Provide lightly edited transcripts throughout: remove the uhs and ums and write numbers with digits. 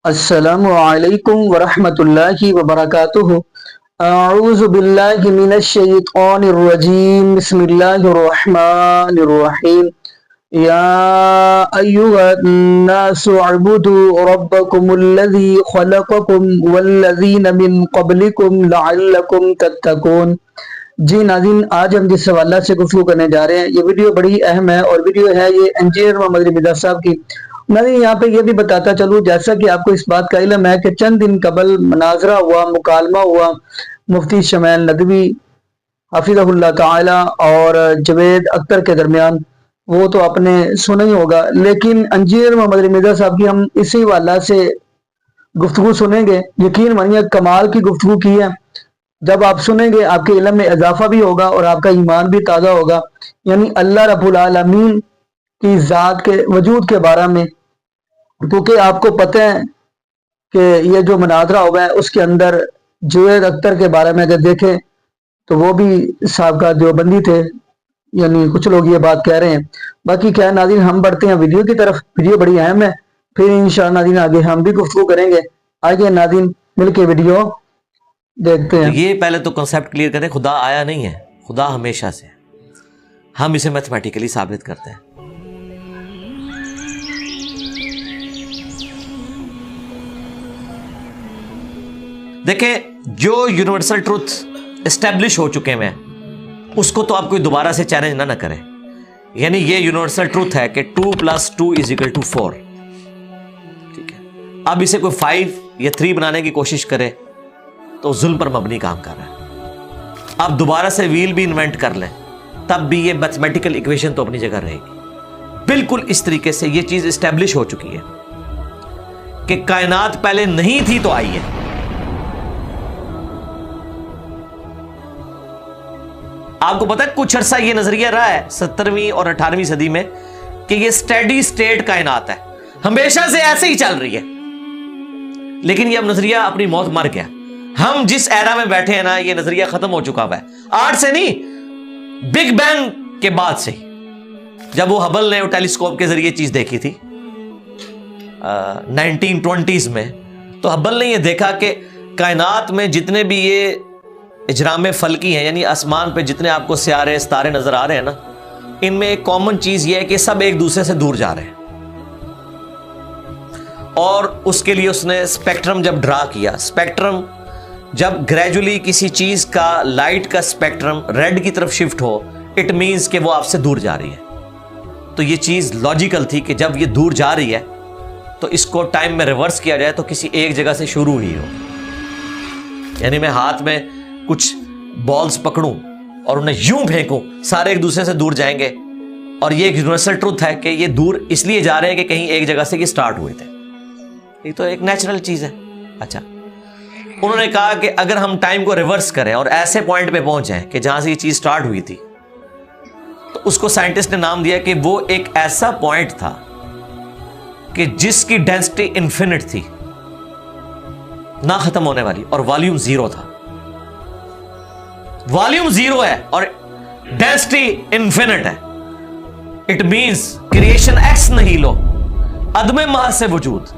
السلام علیکم ورحمۃ اللہ وبرکاتہ۔ اعوذ باللہ من الشیطان الرجیم، بسم اللہ الرحمن الرحیم۔ یا ایہا الناس اعبدوا ربکم الذی خلقکم والذین من قبلکم لعلکم تتقون۔ جی ناظرین، آج ہم جس حوالہ سے گفتگو کرنے جا رہے ہیں، یہ ویڈیو بڑی اہم ہے اور ویڈیو ہے یہ انجینئر محمد علی مرزا صاحب کی۔ میں یہاں پہ یہ بھی بتاتا چلوں، جیسا کہ آپ کو اس بات کا علم ہے کہ چند دن قبل مناظرہ ہوا، مکالمہ ہوا مفتی شمیل ندوی حفظہ اللہ تعالی اور جوید اختر کے درمیان، وہ تو آپ نے سنا ہی ہوگا، لیکن انجینئر محمد علی مرزا صاحب کی ہم اسی حوالہ سے گفتگو سنیں گے۔ یقین مانیے کمال کی گفتگو کی ہے۔ جب آپ سنیں گے آپ کے علم میں اضافہ بھی ہوگا اور آپ کا ایمان بھی تازہ ہوگا، یعنی اللہ رب العالمین کی ذات کے وجود کے بارے میں، کیونکہ آپ کو پتہ ہے کہ یہ جو مناظرہ ہوا ہے اس کے اندر جوید اختر کے بارے میں اگر دیکھیں تو وہ بھی سابقہ دیوبندی تھے، یعنی کچھ لوگ یہ بات کہہ رہے ہیں۔ باقی کیا ناظرین، ہم بڑھتے ہیں ویڈیو کی طرف، ویڈیو بڑی اہم ہے، پھر انشاءاللہ ناظرین آگے ہم بھی گفتگو کریں گے۔ آئیے ناظرین مل کے ویڈیو دیکھتے ہیں۔ یہ پہلے تو کنسیپٹ کلیئر کریں، خدا آیا نہیں ہے، خدا ہمیشہ سے، ہم اسے میتھمیٹیکلی ثابت کرتے ہیں۔ دیکھیں، جو یونیورسل ٹروتھ اسٹیبلش ہو چکے ہیں اس کو تو آپ کوئی دوبارہ سے چیلنج نہ کریں۔ یعنی یہ یونیورسل ٹروتھ ہے کہ 2 + 2 = 4۔ ٹھیک ہے، اب اسے کوئی 5 یا 3 بنانے کی کوشش کرے تو ظلم پر مبنی کام کر رہا ہے۔ اب دوبارہ سے ویل بھی انوینٹ کر لیں تب بھی یہ میتھمیٹیکل ایکویشن تو اپنی جگہ رہے گی۔ بالکل اس طریقے سے یہ چیز اسٹیبلش ہو چکی ہے کہ کائنات پہلے نہیں تھی تو آئی ہے۔ آپ کو پتا ہے کچھ عرصہ یہ نظریہ رہا ہے 17ویں اور 18ویں صدی میں کہ یہ سٹیڈی سٹیٹ کائنات ہے، ہمیشہ سے ایسے ہی چل رہی ہے، لیکن یہ اب نظریہ اپنی موت مر گیا۔ ہم جس ایرا میں بیٹھے ہیں نا، یہ نظریہ ختم ہو چکا ہوا ہے۔ آج سے نہیں، بگ بینگ کے بعد سے، جب وہ ہبل نے ٹیلیسکوپ کے ذریعے چیز دیکھی تھی 1920s میں، تو ہبل نے یہ دیکھا کہ کائنات میں جتنے بھی یہ اجرام فلکی ہیں، یعنی آسمان پہ جتنے آپ کو سیارے ستارے نظر آ رہے ہیں نا، ان میں ایک کامن چیز یہ ہے کہ سب ایک دوسرے سے دور جا رہے ہیں۔ اور اس کے لیے اس نے اسپیکٹرم جب ڈرا کیا، اسپیکٹرم جب گریجولی کسی چیز کا لائٹ کا اسپیکٹرم ریڈ کی طرف شفٹ ہو، اٹ مینز کہ وہ آپ سے دور جا رہی ہے۔ تو یہ چیز لاجیکل تھی کہ جب یہ دور جا رہی ہے تو اس کو ٹائم میں ریورس کیا جائے تو کسی ایک جگہ سے شروع ہی ہو۔ یعنی میں ہاتھ میں کچھ بالز پکڑوں اور انہیں یوں پھینکوں، سارے ایک دوسرے سے دور جائیں گے، اور یہ ایک یونیورسل ٹروتھ ہے کہ یہ دور اس لیے جا رہے ہیں کہ کہیں ایک جگہ سے یہ سٹارٹ ہوئے تھے۔ یہ تو ایک نیچرل چیز ہے۔ اچھا، انہوں نے کہا کہ اگر ہم ٹائم کو ریورس کریں اور ایسے پوائنٹ پہ پہنچ جائیں کہ جہاں سے یہ چیز سٹارٹ ہوئی تھی، تو اس کو سائنٹسٹ نے نام دیا کہ وہ ایک ایسا پوائنٹ تھا کہ جس کی ڈینسٹی انفینٹ تھی، نہ ختم ہونے والی، اور والیوم 0 تھا۔ والیوم 0 ہے اور ڈینسٹی انفینٹ ہے۔ اٹ مینز کریشن ایکس نہیں لو، عدم محض سے وجود،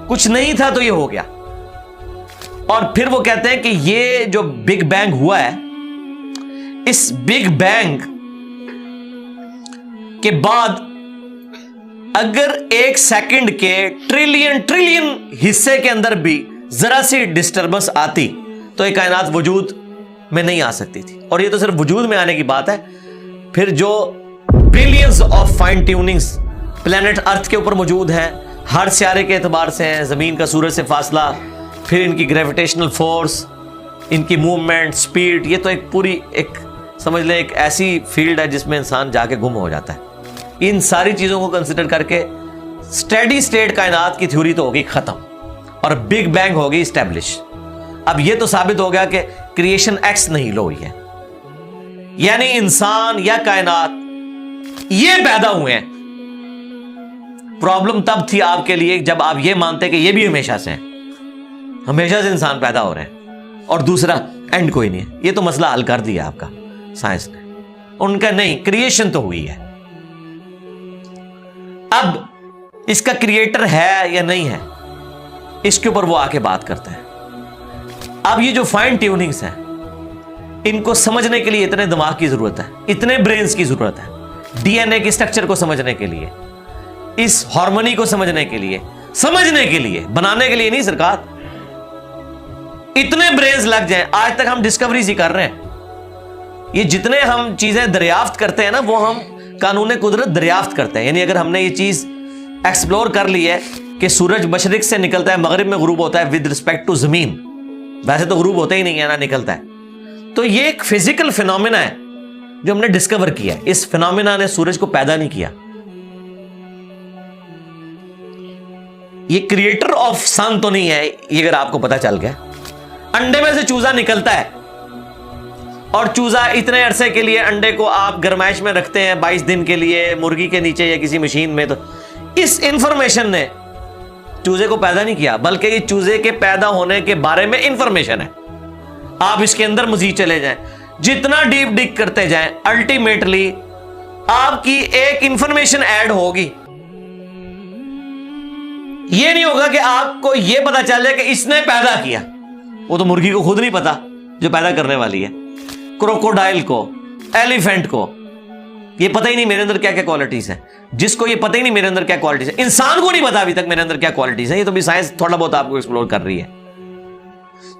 کچھ نہیں تھا تو یہ ہو گیا۔ اور پھر وہ کہتے ہیں کہ یہ جو بگ بینگ ہوا ہے، اس بگ بینگ کے بعد اگر 1 سیکنڈ کے ٹریلین حصے کے اندر بھی ذرا سی ڈسٹربنس آتی تو یہ کائنات وجود میں نہیں آ سکتی تھی۔ اور یہ تو صرف وجود میں آنے کی بات ہے، پھر جو billions of fine tunings planet Earth کے اوپر موجود ہیں، ہر سیارے کے اعتبار سے ہیں، زمین کا سورج سے فاصلہ، پھر ان کی گریویٹیشنل فورس، ان کی موومنٹ، سپیڈ، یہ تو ایک پوری ایک سمجھ لیں ایک ایسی فیلڈ ہے جس میں انسان جا کے گم ہو جاتا ہے۔ ان ساری چیزوں کو کنسیڈر کر کے سٹیڈی سٹیٹ کائنات کی تھیوری تو ہوگی ختم اور بگ بینگ ہوگی اسٹیبلش۔ اب یہ تو ثابت ہو گیا کہ کریشن ایکس نہیں لو ہوئی ہے، یعنی انسان یا کائنات یہ پیدا ہوئے ہیں۔ پرابلم تب تھی آپ کے لیے جب آپ یہ مانتے کہ یہ بھی ہمیشہ سے ہیں، ہمیشہ سے انسان پیدا ہو رہے ہیں، اور دوسرا اینڈ کوئی نہیں ہے۔ یہ تو مسئلہ حل کر دیا آپ کا سائنس نے، ان کا نہیں، کریشن تو ہوئی ہے۔ اب اس کا کریٹر ہے یا نہیں ہے، اس کے اوپر وہ آ کے بات کرتے ہیں. اب یہ جو فائن ٹیوننگز ہیں ان کو سمجھنے کے لیے اتنے دماغ کی ضرورت ہے, اتنے برینز کی ضرورت ہے, ڈی این اے کی سٹرکچر کو سمجھنے کے لیے, اس ہارمونی کو سمجھنے کے لیے, بنانے کے لیے نہیں سرکار. اتنے برینز لگ جائیں. آج تک ہم ڈسکوریز ہی کر رہے ہیں. یہ جتنے ہم چیزیں دریافت کرتے ہیں نا وہ ہم قانون قدرت دریافت کرتے ہیں. یعنی اگر ہم نے یہ چیز ایکسپلور کر لی ہے کہ سورج مشرق سے نکلتا ہے مغرب میں غروب ہوتا ہے ود رسپیکٹ ٹو زمین, ویسے تو غروب ہوتا ہی نہیں ہے نا, نکلتا ہے, تو یہ ایک فزیکل فینومینا ہے جو ہم نے ڈسکور کیا ہے. اس فینومینا نے سورج کو پیدا نہیں کیا. یہ کریٹر آف سن تو نہیں ہے, یہ اگر آپ کو پتا چل گیا. انڈے میں سے چوزا نکلتا ہے اور چوزا اتنے عرصے کے لیے انڈے کو آپ گرمائش میں رکھتے ہیں 22 دن کے لیے مرغی کے نیچے یا کسی مشین میں, تو اس انفارمیشن نے چوزے کو پیدا نہیں کیا, بلکہ یہ چوزے کے پیدا ہونے کے بارے میں انفارمیشن ہے. آپ اس کے اندر مزید چلے جائیں, جتنا ڈیپ ڈگ کرتے جائیں, الٹیمیٹلی آپ کی ایک انفارمیشن ایڈ ہوگی. یہ نہیں ہوگا کہ آپ کو یہ پتا چل جائے کہ اس نے پیدا کیا. وہ تو مرغی کو خود نہیں پتا جو پیدا کرنے والی ہے, کروکوڈائل کو, ایلیفینٹ کو یہ پتہ ہی نہیں میرے اندر کیا کیا کوالٹیز ہیں. جس کو یہ پتہ ہی نہیں میرے اندر کیا کوالٹیز ہیں, انسان کو نہیں پتا ابھی تک میرے اندر کیا کوالٹیز ہیں. یہ تو بھی سائنس تھوڑا بہت آپ کو ایکسپلور کر رہی ہے.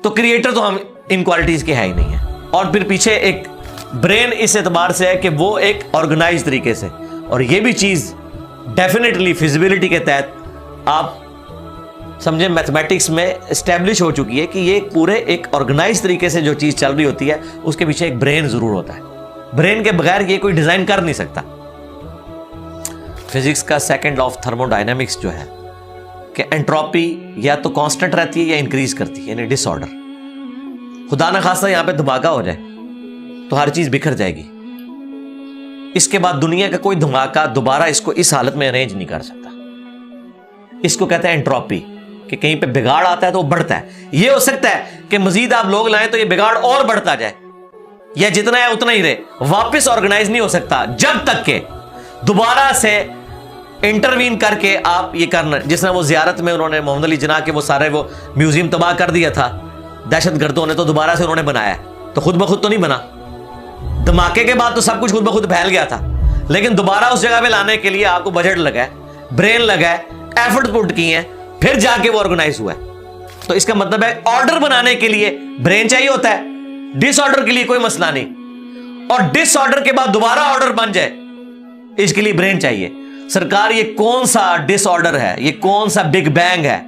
تو کریٹر تو ہم ان کوالٹیز کے ہے ہی نہیں ہے. اور پھر پیچھے ایک برین اس اعتبار سے ہے کہ وہ ایک آرگنائز طریقے سے, اور یہ بھی چیز ڈیفینیٹلی فیزیبلٹی کے تحت آپ سمجھیں میتھمیٹکس میں اسٹیبلش ہو چکی ہے کہ یہ پورے ایک آرگنائز طریقے سے جو چیز چل رہی ہوتی ہے اس کے پیچھے ایک برین ضرور ہوتا ہے. برین کے بغیر یہ کوئی ڈیزائن کر نہیں سکتا. فزکس کا second law of thermo dynamics جو ہے کہ انٹروپی یا تو کانسٹنٹ رہتی ہے یا انکریز کرتی ہے, یعنی ڈس آرڈر. خدا نہ خواستہ یہاں پہ دھماکہ ہو جائے تو ہر چیز بکھر جائے گی. اس کے بعد دنیا کا کوئی دھماکہ دوبارہ اس کو اس حالت میں ارینج نہیں کر سکتا. اس کو کہتے ہیں انٹروپی, کہ کہیں پہ بگاڑ آتا ہے تو وہ بڑھتا ہے. یہ ہو سکتا ہے کہ مزید آپ لوگ لائیں تو یہ بگاڑ اور بڑھتا جائے, یا جتنا ہے اتنا ہی رہے, واپس آرگنائز نہیں ہو سکتا جب تک کہ دوبارہ سے انٹروین کر کے آپ یہ کرنا. جس طرح وہ زیارت میں انہوں نے محمد علی جناح کے وہ سارے وہ میوزیم تباہ کر دیا تھا دہشت گردوں نے, تو دوبارہ سے انہوں نے بنایا, تو خود بخود تو نہیں بنا. دھماکے کے بعد تو سب کچھ خود بخود پھیل گیا تھا, لیکن دوبارہ اس جگہ پہ لانے کے لیے آپ کو بجٹ لگا ہے, برین لگا ہے, ایفرٹ پٹ کی ہیں, پھر جا کے وہ آرگنائز ہوا ہے. تو اس کا مطلب ہے آرڈر بنانے کے لیے برین چاہیے ہوتا ہے, ڈس آرڈر کے لیے کوئی مسئلہ نہیں, اور ڈس آرڈر کے بعد دوبارہ آرڈر بن جائے اس کے لیے برین چاہیے. سرکار یہ کون سا ڈس آرڈر ہے, یہ کون سا بگ بینگ ہے؟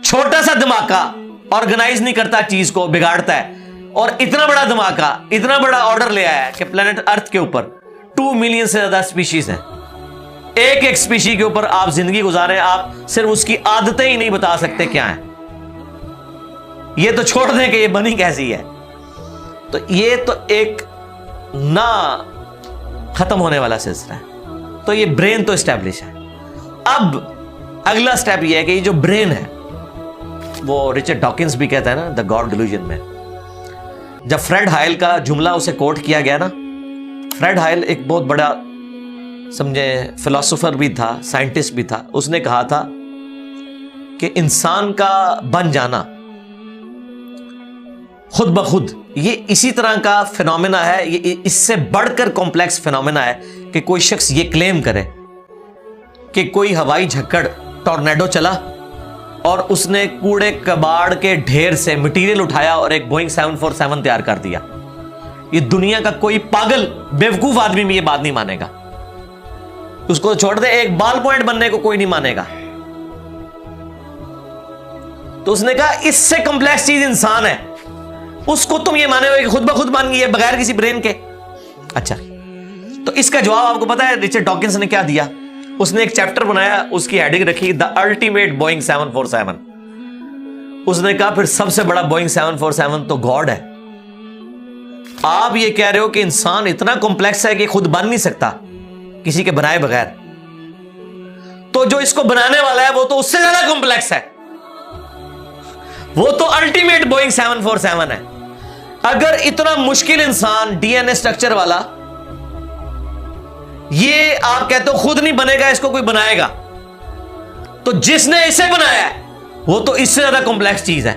چھوٹا سا دھماکہ آرگنائز نہیں کرتا, چیز کو بگاڑتا ہے, اور اتنا بڑا دھماکہ اتنا بڑا آرڈر لے آیا ہے کہ پلانٹ ارتھ کے اوپر 2 ملین سے زیادہ اسپیشیز ہیں. ایک ایک اسپیشی کے اوپر آپ زندگی گزارے, آپ صرف اس کی عادتیں ہی نہیں بتا سکتے کیا ہیں. یہ تو چھوڑ دیں کہ یہ بنی کیسی ہے. تو یہ تو ایک نہ ختم ہونے والا سلسلہ ہے. تو یہ برین تو اسٹیبلش ہے. اب اگلا سٹیپ یہ ہے کہ یہ جو برین ہے وہ رچرڈ ڈاکنز بھی کہتا ہے نا دا گاڈ ڈیلوژن میں, جب فریڈ ہائل کا جملہ اسے کوٹ کیا گیا نا, فریڈ ہائل ایک بہت بڑا سمجھے فلاسفر بھی تھا, سائنٹسٹ بھی تھا. اس نے کہا تھا کہ انسان کا بن جانا خود بخود یہ اسی طرح کا فینومینا ہے, یہ اس سے بڑھ کر کمپلیکس فینومینا ہے کہ کوئی شخص یہ کلیم کرے کہ کوئی ہوائی جھکڑ ٹورنیڈو چلا اور اس نے کوڑے کباڑ کے ڈھیر سے مٹیریل اٹھایا اور ایک بوئنگ 747 تیار کر دیا. یہ دنیا کا کوئی پاگل بیوقوف آدمی بھی یہ بات نہیں مانے گا. اس کو چھوڑ دے, ایک بال پوائنٹ بننے کو کوئی نہیں مانے گا. تو اس نے کہا اس سے کمپلیکس چیز انسان ہے, اس کو تم یہ مانے ہوئے کہ خود بخود بن گئی ہے بغیر کسی برین کے. اچھا, تو اس کا جواب آپ کو پتا ہے رچرڈ ڈاکنز نے کیا دیا؟ اس نے ایک چیپٹر بنایا, اس کی ہیڈنگ رکھی دا الٹیمیٹ بوئنگ 747. اس نے کہا پھر سب سے بڑا بوئنگ 747 تو گاڈ ہے. آپ یہ کہہ رہے ہو کہ انسان اتنا کمپلیکس ہے کہ خود بن نہیں سکتا کسی کے بنائے بغیر, تو جو اس کو بنانے والا ہے وہ تو اس سے زیادہ کمپلیکس ہے, وہ تو الٹیمیٹ بوئنگ 747 ہے. اگر اتنا مشکل انسان ڈی این اے اسٹرکچر والا یہ آپ کہتے ہو خود نہیں بنے گا, اس کو کوئی بنائے گا, تو جس نے اسے بنایا ہے وہ تو اس سے زیادہ کمپلیکس چیز ہے،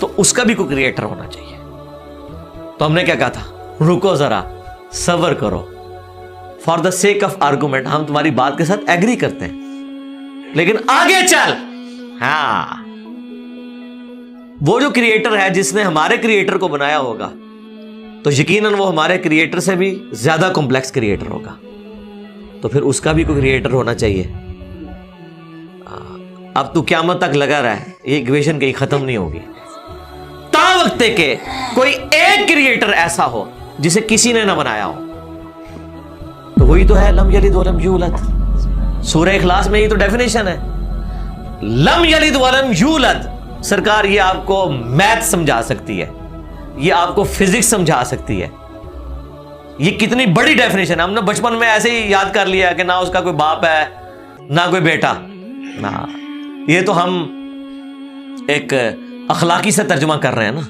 تو اس کا بھی کوئی کریٹر ہونا چاہیے. تو ہم نے کیا کہا تھا؟ رکو ذرا، صبر کرو. For the sake of argument ہم تمہاری بات کے ساتھ ایگری کرتے ہیں، لیکن آگے چل. ہاں، وہ جو کریٹر ہے جس نے ہمارے کریٹر کو بنایا ہوگا تو یقیناً وہ ہمارے کریٹر سے بھی زیادہ کمپلیکس کریٹر ہوگا، تو پھر اس کا بھی کوئی کریٹر ہونا چاہیے. اب تو قیامت تک لگا رہا ہے، یہ ایکویشن کہیں ختم نہیں ہوگی تا وقت کہ کوئی ایک کریٹر ایسا ہو جسے کسی نے نہ بنایا ہو. تو وہی تو ہے لم یلد ولم یولد. سورہ اخلاص میں یہ تو ڈیفینیشن ہے، لم یلد ولم یولد. سرکار یہ آپ کو میتھ سمجھا سکتی ہے، یہ آپ کو فزکس سمجھا سکتی ہے. یہ کتنی بڑی ڈیفینیشن ہے. ہم نے بچپن میں ایسے ہی یاد کر لیا کہ نہ اس کا کوئی باپ ہے نہ کوئی بیٹا. نہ، یہ تو ہم ایک اخلاقی سے ترجمہ کر رہے ہیں نا.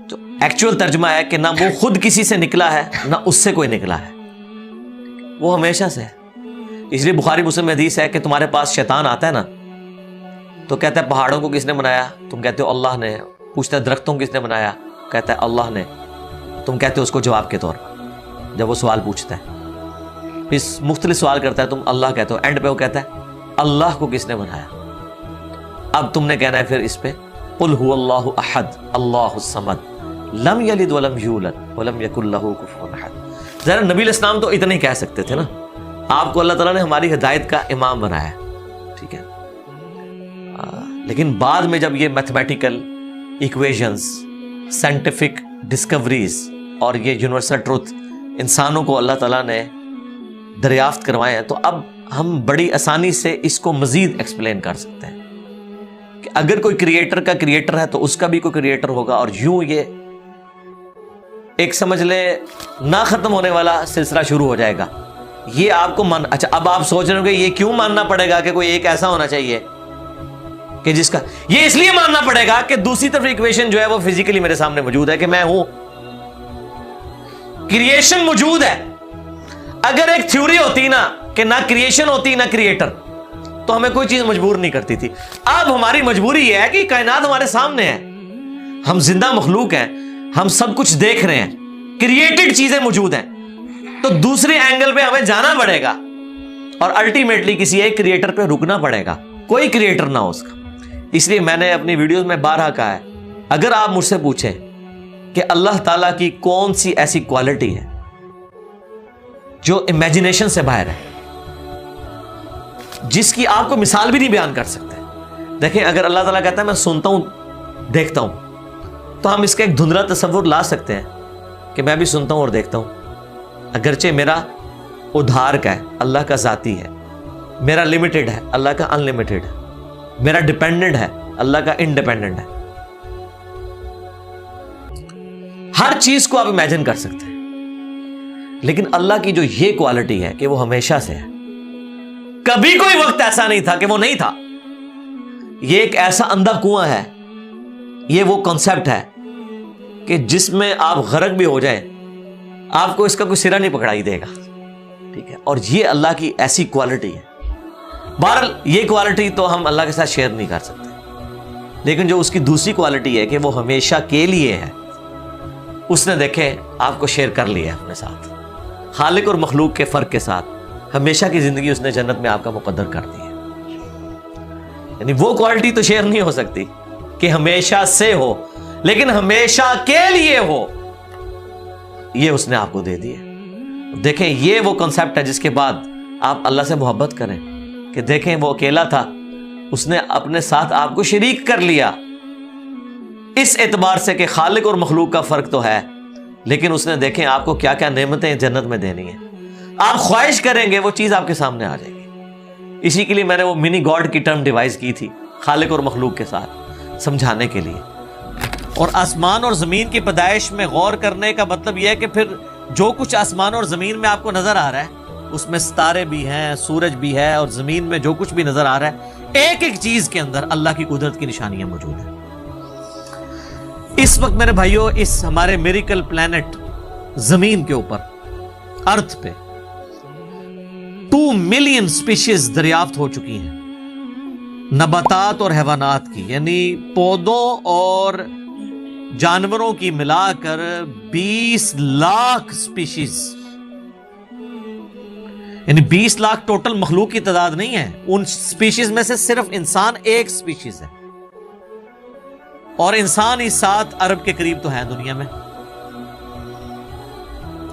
تو ایکچوئل ترجمہ ہے کہ نہ وہ خود کسی سے نکلا ہے نہ اس سے کوئی نکلا ہے، وہ ہمیشہ سے ہے. اس لیے بخاری مسلم میں حدیث ہے کہ تمہارے پاس شیطان آتا ہے نا تو کہتا ہے پہاڑوں کو کس نے بنایا؟ تم کہتے ہو اللہ نے. پوچھتا ہے درختوں کو کس نے بنایا؟ کہتا ہے اللہ نے. تم کہتے ہو اس کو جواب کے طور پر جب وہ سوال پوچھتا ہے، پھر مختلف سوال کرتا ہے، تم اللہ کہتے ہو، اینڈ پہ وہ کہتا ہے اللہ کو کس نے بنایا؟ اب تم نے کہنا ہے پھر اس پہ قل هو اللہ احد اللہ الصمد لم یلد ولم یولد ولم یکن لہ کفوا احد. ذرا نبی علیہ السلام تو اتنے ہی کہہ سکتے تھے نا. آپ کو اللہ تعالیٰ نے ہماری ہدایت کا امام بنایا، ٹھیک ہے. لیکن بعد میں جب یہ میتھمیٹیکل ایکویشنز، سائنٹیفک ڈسکوریز اور یہ یونیورسل ٹروتھ انسانوں کو اللہ تعالیٰ نے دریافت کروائے ہیں، تو اب ہم بڑی آسانی سے اس کو مزید ایکسپلین کر سکتے ہیں کہ اگر کوئی کریٹر کا کریٹر ہے تو اس کا بھی کوئی کریٹر ہوگا. اور یوں یہ ایک سمجھ لے نہ ختم ہونے والا سلسلہ شروع ہو جائے گا. یہ آپ کو اچھا اب آپ سوچ رہے ہو کہ یہ کیوں ماننا پڑے گا کہ کوئی ایک ایسا ہونا چاہیے کہ جس کا، یہ اس لیے ماننا پڑے گا کہ دوسری طرف ایکویشن جو ہے وہ فزیکلی میرے سامنے موجود ہے کہ میں ہوں، کریشن موجود ہے. اگر ایک تھیوری ہوتی نا کہ نہ کریشن ہوتی نہ کریٹر تو ہمیں کوئی چیز مجبور نہیں کرتی تھی. اب ہماری مجبوری یہ ہے کہ کائنات ہمارے سامنے ہے، ہم زندہ مخلوق ہیں، ہم سب کچھ دیکھ رہے ہیں، کریٹڈ چیزیں موجود ہیں، تو دوسرے اینگل پہ ہمیں جانا پڑے گا اور الٹیمیٹلی کسی ایک کریٹر پہ رکنا پڑے گا، کوئی کریٹر نہ ہو اس کا. اس لیے میں نے اپنی ویڈیوز میں بارہا کہا ہے، اگر آپ مجھ سے پوچھیں کہ اللہ تعالیٰ کی کون سی ایسی کوالٹی ہے جو امیجنیشن سے باہر ہے، جس کی آپ کو مثال بھی نہیں بیان کر سکتے. دیکھیں اگر اللہ تعالیٰ کہتا ہے میں سنتا ہوں دیکھتا ہوں تو ہم اس کا ایک دھندلا تصور لا سکتے ہیں کہ میں بھی سنتا ہوں اور دیکھتا ہوں، اگرچہ میرا ادھار کا ہے، اللہ کا ذاتی ہے، میرا لمیٹڈ ہے، اللہ کا ان لمیٹڈ ہے، میرا ڈیپینڈنٹ ہے، اللہ کا انڈیپینڈنٹ ہے. ہر چیز کو آپ امیجن کر سکتے ہیں، لیکن اللہ کی جو یہ کوالٹی ہے کہ وہ ہمیشہ سے ہے، کبھی کوئی وقت ایسا نہیں تھا کہ وہ نہیں تھا. یہ ایک ایسا اندھا کنواں ہے، یہ وہ کانسیپٹ ہے کہ جس میں آپ غرق بھی ہو جائیں آپ کو اس کا کوئی سرا نہیں پکڑائی دے گا، ٹھیک ہے. اور یہ اللہ کی ایسی کوالٹی ہے. بہرحال یہ کوالٹی تو ہم اللہ کے ساتھ شیئر نہیں کر سکتے، لیکن جو اس کی دوسری کوالٹی ہے کہ وہ ہمیشہ کے لیے ہے، اس نے دیکھیں آپ کو شیئر کر لیا ہے اپنے ساتھ. خالق اور مخلوق کے فرق کے ساتھ ہمیشہ کی زندگی اس نے جنت میں آپ کا مقدر کر دی ہے. یعنی وہ کوالٹی تو شیئر نہیں ہو سکتی کہ ہمیشہ سے ہو، لیکن ہمیشہ کے لیے ہو، یہ اس نے آپ کو دے دی ہے. دیکھیں یہ وہ کنسپٹ ہے جس کے بعد آپ اللہ سے محبت کریں کہ دیکھیں وہ اکیلا تھا، اس نے اپنے ساتھ آپ کو شریک کر لیا، اس اعتبار سے کہ خالق اور مخلوق کا فرق تو ہے، لیکن اس نے دیکھیں آپ کو کیا کیا نعمتیں جنت میں دینی ہیں. آپ خواہش کریں گے وہ چیز آپ کے سامنے آ جائے گی. اسی کے لیے میں نے وہ منی گاڈ کی ٹرم ڈیوائز کی تھی خالق اور مخلوق کے ساتھ سمجھانے کے لیے. اور آسمان اور زمین کی پیدائش میں غور کرنے کا مطلب یہ ہے کہ پھر جو کچھ آسمان اور زمین میں آپ کو نظر آ رہا ہے، اس میں ستارے بھی ہیں، سورج بھی ہے، اور زمین میں جو کچھ بھی نظر آ رہا ہے، ایک ایک چیز کے اندر اللہ کی قدرت کی نشانیاں موجود ہیں. اس وقت میرے بھائیوں اس ہمارے میریکل پلانٹ زمین کے اوپر، ارتھ پہ 2 ملین سپیشیز دریافت ہو چکی ہیں. نباتات اور حیوانات کی، یعنی پودوں اور جانوروں کی ملا کر 20 لاکھ سپیشیز، یعنی 20 لاکھ ٹوٹل مخلوق کی تعداد نہیں ہے، ان سپیشیز میں سے صرف انسان ایک سپیشیز ہے، اور انسان ہی 7 ارب کے قریب تو ہے دنیا میں۔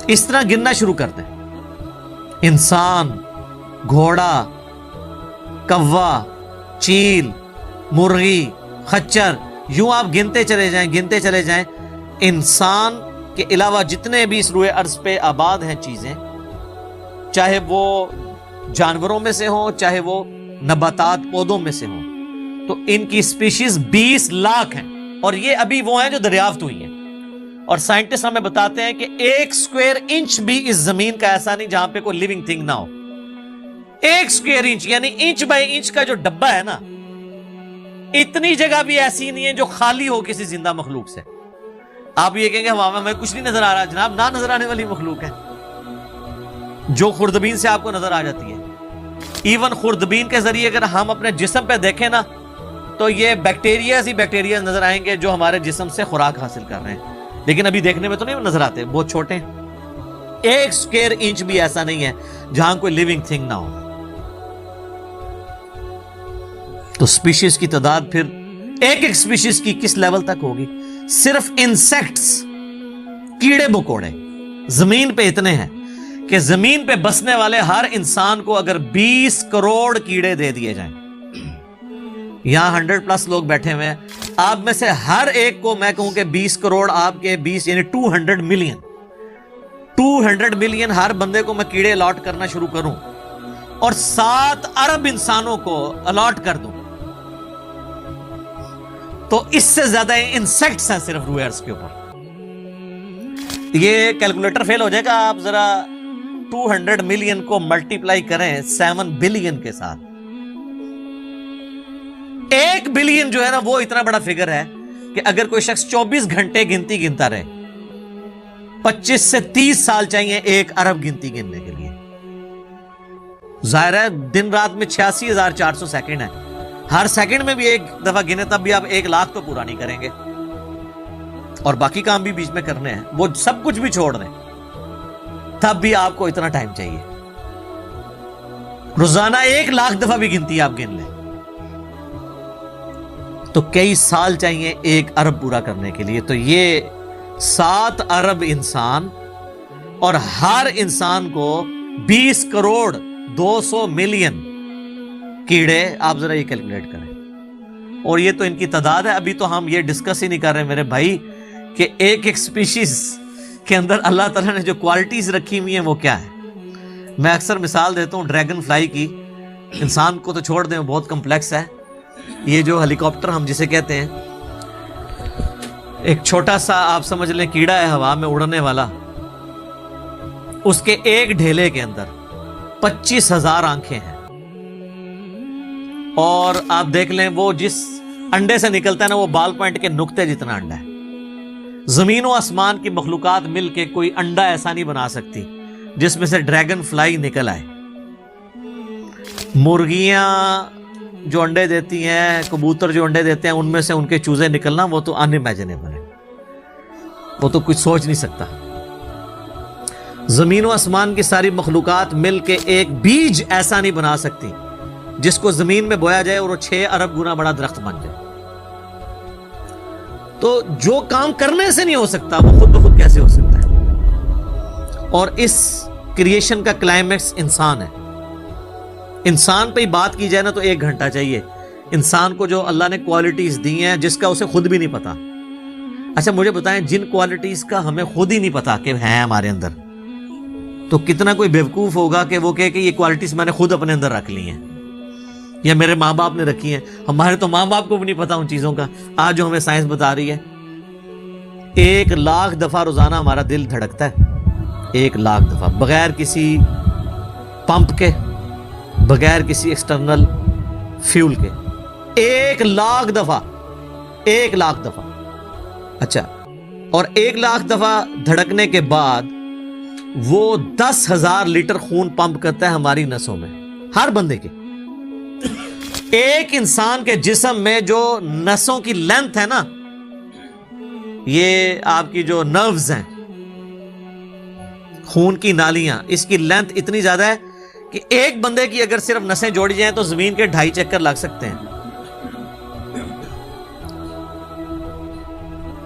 اس طرح گننا شروع کر دیں، انسان، گھوڑا، کوا، چیل، مرغی، خچر، یوں آپ گنتے چلے جائیں۔ انسان کے علاوہ جتنے بھی اس روئے ارض پہ آباد ہیں چیزیں، چاہے وہ جانوروں میں سے ہوں، چاہے وہ نباتات پودوں میں سے ہوں، تو ان کی سپیشیز 20 لاکھ ہیں، اور یہ ابھی وہ ہیں جو دریافت ہوئی ہیں۔ اور سائنٹسٹ ہمیں بتاتے ہیں کہ 1 اسکوائر انچ بھی اس زمین کا ایسا نہیں جہاں پہ کوئی لیونگ تھنگ نہ ہو۔ 1 اسکوائر انچ یعنی انچ بائی انچ کا جو ڈبہ ہے نا، اتنی جگہ بھی ایسی نہیں ہے جو خالی ہو کسی زندہ مخلوق سے۔ آپ یہ کہیں گے ہمیں کچھ نہیں نظر آ رہا، جناب نہ نظر آنے والی مخلوق ہے جو خوردبین سے آپ کو نظر آ جاتی ہے۔ ایون خوردبین کے ذریعے اگر ہم اپنے جسم پہ دیکھیں نا، تو یہ بیکٹیریاز ہی بیکٹیریاز نظر آئیں گے جو ہمارے جسم سے خوراک حاصل کر رہے ہیں، لیکن ابھی دیکھنے میں تو نہیں نظر آتے، بہت چھوٹے ہیں۔ 1 اسکوائر انچ بھی ایسا نہیں ہے جہاں کوئی لیونگ تھنگ نہ ہو۔ تو سپیشیز کی تعداد پھر ایک سپیشیز کی کس لیول تک ہوگی؟ صرف انسیکٹس، کیڑے مکوڑے زمین پہ اتنے ہیں کہ زمین پہ بسنے والے ہر انسان کو اگر 20 کروڑ کیڑے دے دیے جائیں، یہاں 100+ لوگ بیٹھے ہوئے ہیں، آپ میں سے ہر ایک کو میں کہوں کہ 20 کروڑ آپ کے 20 یعنی 200 ملین ہر بندے کو میں کیڑے الاٹ کرنا شروع کروں اور 7 ارب انسانوں کو الاٹ کر دوں، تو اس سے زیادہ انسیکٹس ہیں صرف روئے ارض کے اوپر۔ یہ کیلکولیٹر فیل ہو جائے گا، آپ ذرا 200 ملین کو ملٹیپلائی کریں 7 بلین کے ساتھ۔ 1 بلین جو ہے نا، وہ اتنا بڑا فگر ہے کہ اگر کوئی شخص 24 گھنٹے گنتی گنتا رہے، 25 سے 30 سال چاہیے 1 ارب گنتی گننے کے لیے۔ ظاہر ہے دن رات میں 86,400 سیکنڈ ہے، ہر سیکنڈ میں بھی 1 دفعہ گنے تب بھی آپ 1 لاکھ تو پورا نہیں کریں گے، اور باقی کام بھی بیچ میں کرنے ہیں، وہ سب کچھ بھی چھوڑ دیں تب بھی آپ کو اتنا ٹائم چاہیے۔ روزانہ 1 لاکھ دفعہ بھی گنتی آپ گن لیں تو کئی سال چاہیے 1 ارب پورا کرنے کے لیے۔ تو یہ 7 ارب انسان، اور ہر انسان کو 20 کروڑ 200 ملین کیڑے، آپ ذرا یہ کیلکولیٹ کریں، اور یہ تو ان کی تعداد ہے۔ ابھی تو ہم یہ ڈسکس ہی نہیں کر رہے میرے بھائی کہ ایک سپیشیز کے اندر اللہ تعالیٰ نے جو کوالٹیز رکھی ہوئی ہیں وہ کیا ہے۔ میں اکثر مثال دیتا ہوں ڈریگن فلائی کی، انسان کو تو چھوڑ دیں، بہت کمپلیکس ہے۔ یہ جو ہیلی کاپٹر ہم جسے کہتے ہیں، ایک چھوٹا سا آپ سمجھ لیں کیڑا ہے ہوا میں اڑنے والا، اس کے ایک ڈھیلے کے اندر 25,000 آنکھیں ہیں، اور آپ دیکھ لیں وہ جس انڈے سے نکلتا ہے نا، وہ بال پوائنٹ کے نقطے جتنا انڈا ہے۔ زمین و آسمان کی مخلوقات مل کے کوئی انڈا ایسا نہیں بنا سکتی جس میں سے ڈریگن فلائی نکل آئے۔ مرغیاں جو انڈے دیتی ہیں، کبوتر جو انڈے دیتے ہیں، ان میں سے ان کے چوزے نکلنا وہ تو ان امیجنیبل ہے، وہ تو کچھ سوچ نہیں سکتا۔ زمین و آسمان کی ساری مخلوقات مل کے ایک بیج ایسا نہیں بنا سکتی جس کو زمین میں بویا جائے اور وہ 6 ارب گنا بڑا درخت بن جائے۔ تو جو کام کرنے سے نہیں ہو سکتا وہ خود بخود کیسے ہو سکتا ہے؟ اور اس کریشن کا کلائمیکس انسان ہے۔ انسان پہ ہی بات کی جائے نا تو 1 گھنٹہ چاہیے۔ انسان کو جو اللہ نے کوالٹیز دی ہیں جس کا اسے خود بھی نہیں پتا۔ اچھا مجھے بتائیں، جن کوالٹیز کا ہمیں خود ہی نہیں پتا کہ ہیں ہمارے اندر، تو کتنا کوئی بیوقوف ہوگا کہ وہ کہے کہ یہ کوالٹیز میں نے خود اپنے اندر رکھ لی ہیں یا میرے ماں باپ نے رکھی ہیں۔ ہمارے تو ماں باپ کو بھی نہیں پتا ان چیزوں کا، آج جو ہمیں سائنس بتا رہی ہے۔ 1 لاکھ دفعہ روزانہ ہمارا دل دھڑکتا ہے، 1 لاکھ دفعہ، بغیر کسی پمپ کے، بغیر کسی ایکسٹرنل فیول کے، 1 لاکھ دفعہ، 1 لاکھ دفعہ۔ اچھا، اور 1 لاکھ دفعہ دھڑکنے کے بعد وہ 10,000 لیٹر خون پمپ کرتا ہے ہماری نسوں میں، ہر بندے کے۔ ایک انسان کے جسم میں جو نسوں کی لینتھ ہے نا، یہ آپ کی جو نروز ہیں، خون کی نالیاں، اس کی لینتھ اتنی زیادہ ہے کہ ایک بندے کی اگر صرف نسیں جوڑی جائیں تو زمین کے 2.5 چکر لگ سکتے ہیں۔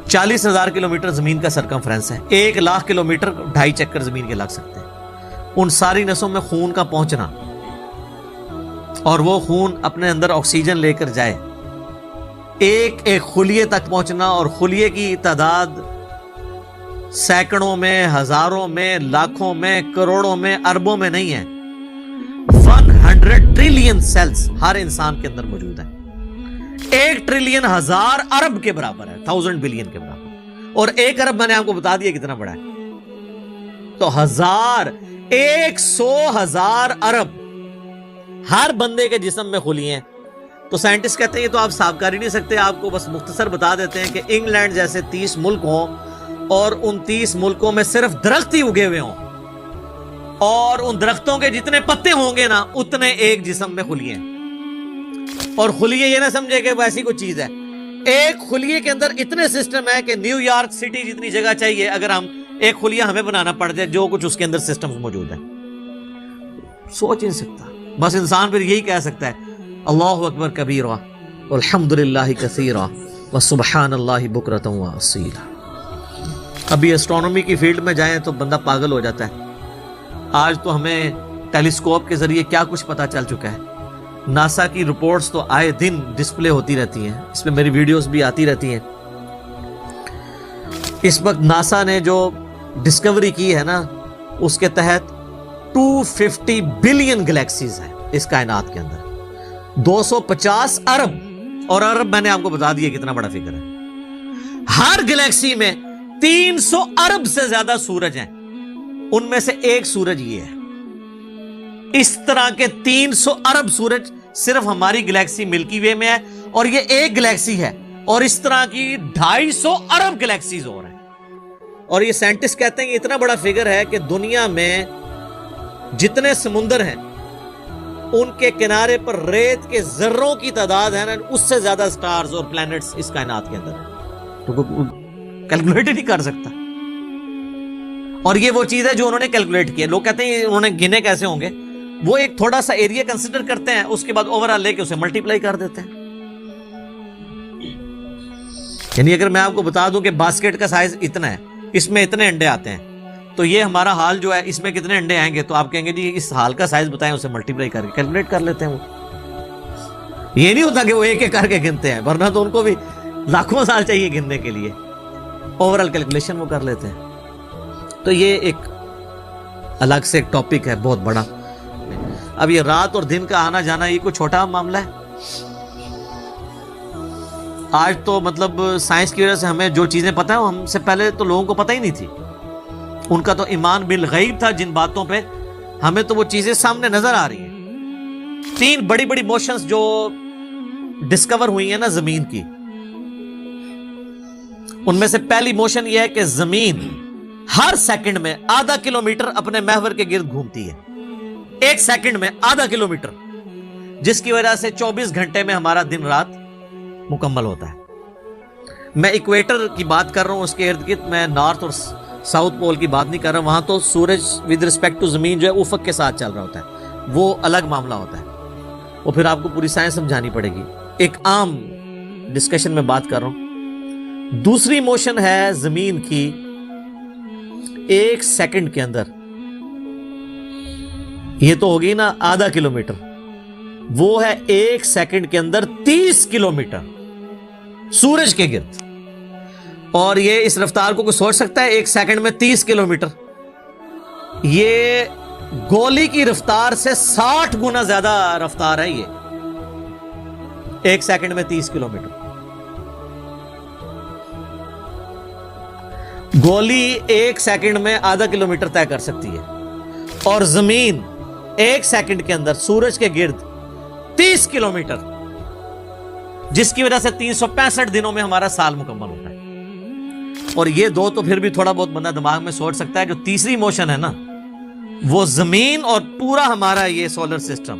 40,000 کلومیٹر زمین کا سرکمفرنس ہے، 1,00,000 کلومیٹر 2.5 چکر زمین کے لگ سکتے ہیں۔ ان ساری نسوں میں خون کا پہنچنا اور وہ خون اپنے اندر آکسیجن لے کر جائے، ایک خلیے تک پہنچنا، اور خلیے کی تعداد سینکڑوں میں، ہزاروں میں، لاکھوں میں، کروڑوں میں، اربوں میں نہیں ہے۔ 100 ٹریلین سیلز ہر انسان کے اندر موجود ہیں۔ 1 ٹریلین 1000 ارب کے برابر ہے، 1000 بلین کے برابر، اور 1 ارب میں نے آپ کو بتا دیا کتنا بڑا ہے۔ تو 100,000 ارب ہر بندے کے جسم میں خلیے ہیں۔ تو سائنٹسٹ کہتے ہیں یہ تو آپ صاف کر ہی نہیں سکتے، آپ کو بس مختصر بتا دیتے ہیں کہ انگلینڈ جیسے 30 ملک ہوں اور ان 30 ملکوں میں صرف درخت ہی اگے ہوئے ہوں، اور ان درختوں کے جتنے پتے ہوں گے نا اتنے ایک جسم میں خلیے ہیں۔ اور خلیے یہ نہ سمجھے کہ ویسی کوئی چیز ہے، ایک خلیے کے اندر اتنے سسٹم ہے کہ نیو یارک سٹی جتنی جگہ چاہیے اگر ہم ایک خلیہ ہمیں بنانا پڑ جائے، جو کچھ اس کے اندر سسٹم موجود ہے سوچ نہیں سکتا۔ بس انسان پھر یہی کہہ سکتا ہے اللہ اکبر کبیرہ والحمد للہ کثیرہ وسبحان اللہ بکرۃ واصیلا۔ ابھی اسٹرونومی کی فیلڈ میں جائیں تو بندہ پاگل ہو جاتا ہے۔ آج تو ہمیں ٹیلیسکوپ کے ذریعے کیا کچھ پتا چل چکا ہے۔ ناسا کی رپورٹس تو آئے دن ڈسپلے ہوتی رہتی ہیں، اس میں میری ویڈیوز بھی آتی رہتی ہیں۔ اس وقت ناسا نے جو ڈسکوری کی ہے نا، اس کے تحت 250 بلین گلیکسیز ہیں اس کائنات کے اندر، 250 ارب، اور ارب میں نے آپ کو بتا دیا کتنا بڑا فگر ہے۔ ہر گلیکسی میں 300 ارب سے زیادہ سورج ہیں، ان میں سے ایک سورج یہ ہے۔ اس طرح کے 300 ارب سورج صرف ہماری گلیکسی ملکی وے میں ہے، اور یہ ایک گلیکسی ہے، اور اس طرح کی 250 ارب گلیکسیز اور ہیں۔ اور یہ سائنٹسٹ کہتے ہیں کہ اتنا بڑا فگر ہے کہ دنیا میں جتنے سمندر ہیں ان کے کنارے پر ریت کے ذروں کی تعداد ہے نا، اس سے زیادہ سٹارز اور پلانٹس اس کائنات کے اندر ہیں۔ تو کیلکولیٹ ہی نہیں کر سکتا۔ اور یہ وہ چیز ہے جو انہوں نے کیلکولیٹ کی ہے۔ لوگ کہتے ہیں انہوں نے گنے کیسے ہوں گے؟ وہ ایک تھوڑا سا ایریا کنسیڈر کرتے ہیں، اس کے بعد اوورآل لے کے اسے ملٹیپلائی کر دیتے ہیں۔ یعنی اگر میں آپ کو بتا دوں کہ باسکٹ کا سائز اتنا ہے، اس میں اتنے انڈے آتے ہیں، تو یہ ہمارا حال جو ہے اس میں کتنے انڈے آئیں گے، تو آپ کہیں گے جی اس حال کا سائز بتائیں، اسے ملٹیپلائی کر کے کیلکولیٹ کر لیتے ہیں۔ وہ یہ نہیں ہوتا کہ وہ ایک ایک کر کے گنتے ہیں، ورنہ تو ان کو بھی لاکھوں سال چاہیے گننے کے لیے۔ اوورآل کیلکولیشن وہ کر لیتے ہیں۔ تو یہ ایک الگ سے ایک ٹاپک ہے بہت بڑا۔ اب یہ رات اور دن کا آنا جانا یہ کوئی چھوٹا معاملہ ہے؟ آج تو مطلب سائنس کی وجہ سے ہمیں جو چیزیں پتہ ہیں ہم سے پہلے تو لوگوں کو پتہ ہی نہیں تھی۔ ان کا تو ایمان بالغیب تھا جن باتوں پہ، ہمیں تو وہ چیزیں سامنے نظر آ رہی ہیں۔ 3 بڑی بڑی موشنز جو ڈسکور ہوئی ہیں نا زمین کی، ان میں سے پہلی موشن یہ ہے کہ زمین ہر سیکنڈ میں آدھا کلومیٹر اپنے محور کے گرد گھومتی ہے، ایک سیکنڈ میں آدھا کلومیٹر، جس کی وجہ سے 24 گھنٹے میں ہمارا دن رات مکمل ہوتا ہے۔ میں ایکویٹر کی بات کر رہا ہوں، اس کے ارد گرد، میں نارتھ اور ساؤتھ پول کی بات نہیں کر رہا۔ وہاں تو سورج ود رسپیکٹ ٹو زمین جو ہے افق کے ساتھ چل رہا ہوتا ہے، وہ الگ معاملہ ہوتا ہے، وہ پھر آپ کو پوری سائنس سمجھانی پڑے گی۔ ایک عام ڈسکشن میں بات کر رہا ہوں۔ دوسری موشن ہے زمین کی ایک سیکنڈ کے اندر، یہ تو ہوگی نا آدھا کلومیٹر، وہ ہے ایک سیکنڈ کے اندر 30 کلومیٹر سورج کے گرد۔ اور یہ اس رفتار کو کوئی سوچ سکتا ہے؟ ایک سیکنڈ میں 30 کلومیٹر، یہ گولی کی رفتار سے 60 گنا زیادہ رفتار ہے۔ یہ ایک سیکنڈ میں 30 کلومیٹر، گولی ایک سیکنڈ میں آدھا کلومیٹر طے کر سکتی ہے، اور زمین ایک سیکنڈ کے اندر سورج کے گرد 30 کلومیٹر، جس کی وجہ سے 365 دنوں میں ہمارا سال مکمل ہوتا ہے۔ اور یہ دو تو پھر بھی تھوڑا بہت بندہ دماغ میں سوچ سکتا ہے۔ جو تیسری موشن ہے نا، وہ زمین اور پورا ہمارا یہ سولر سسٹم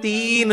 3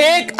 1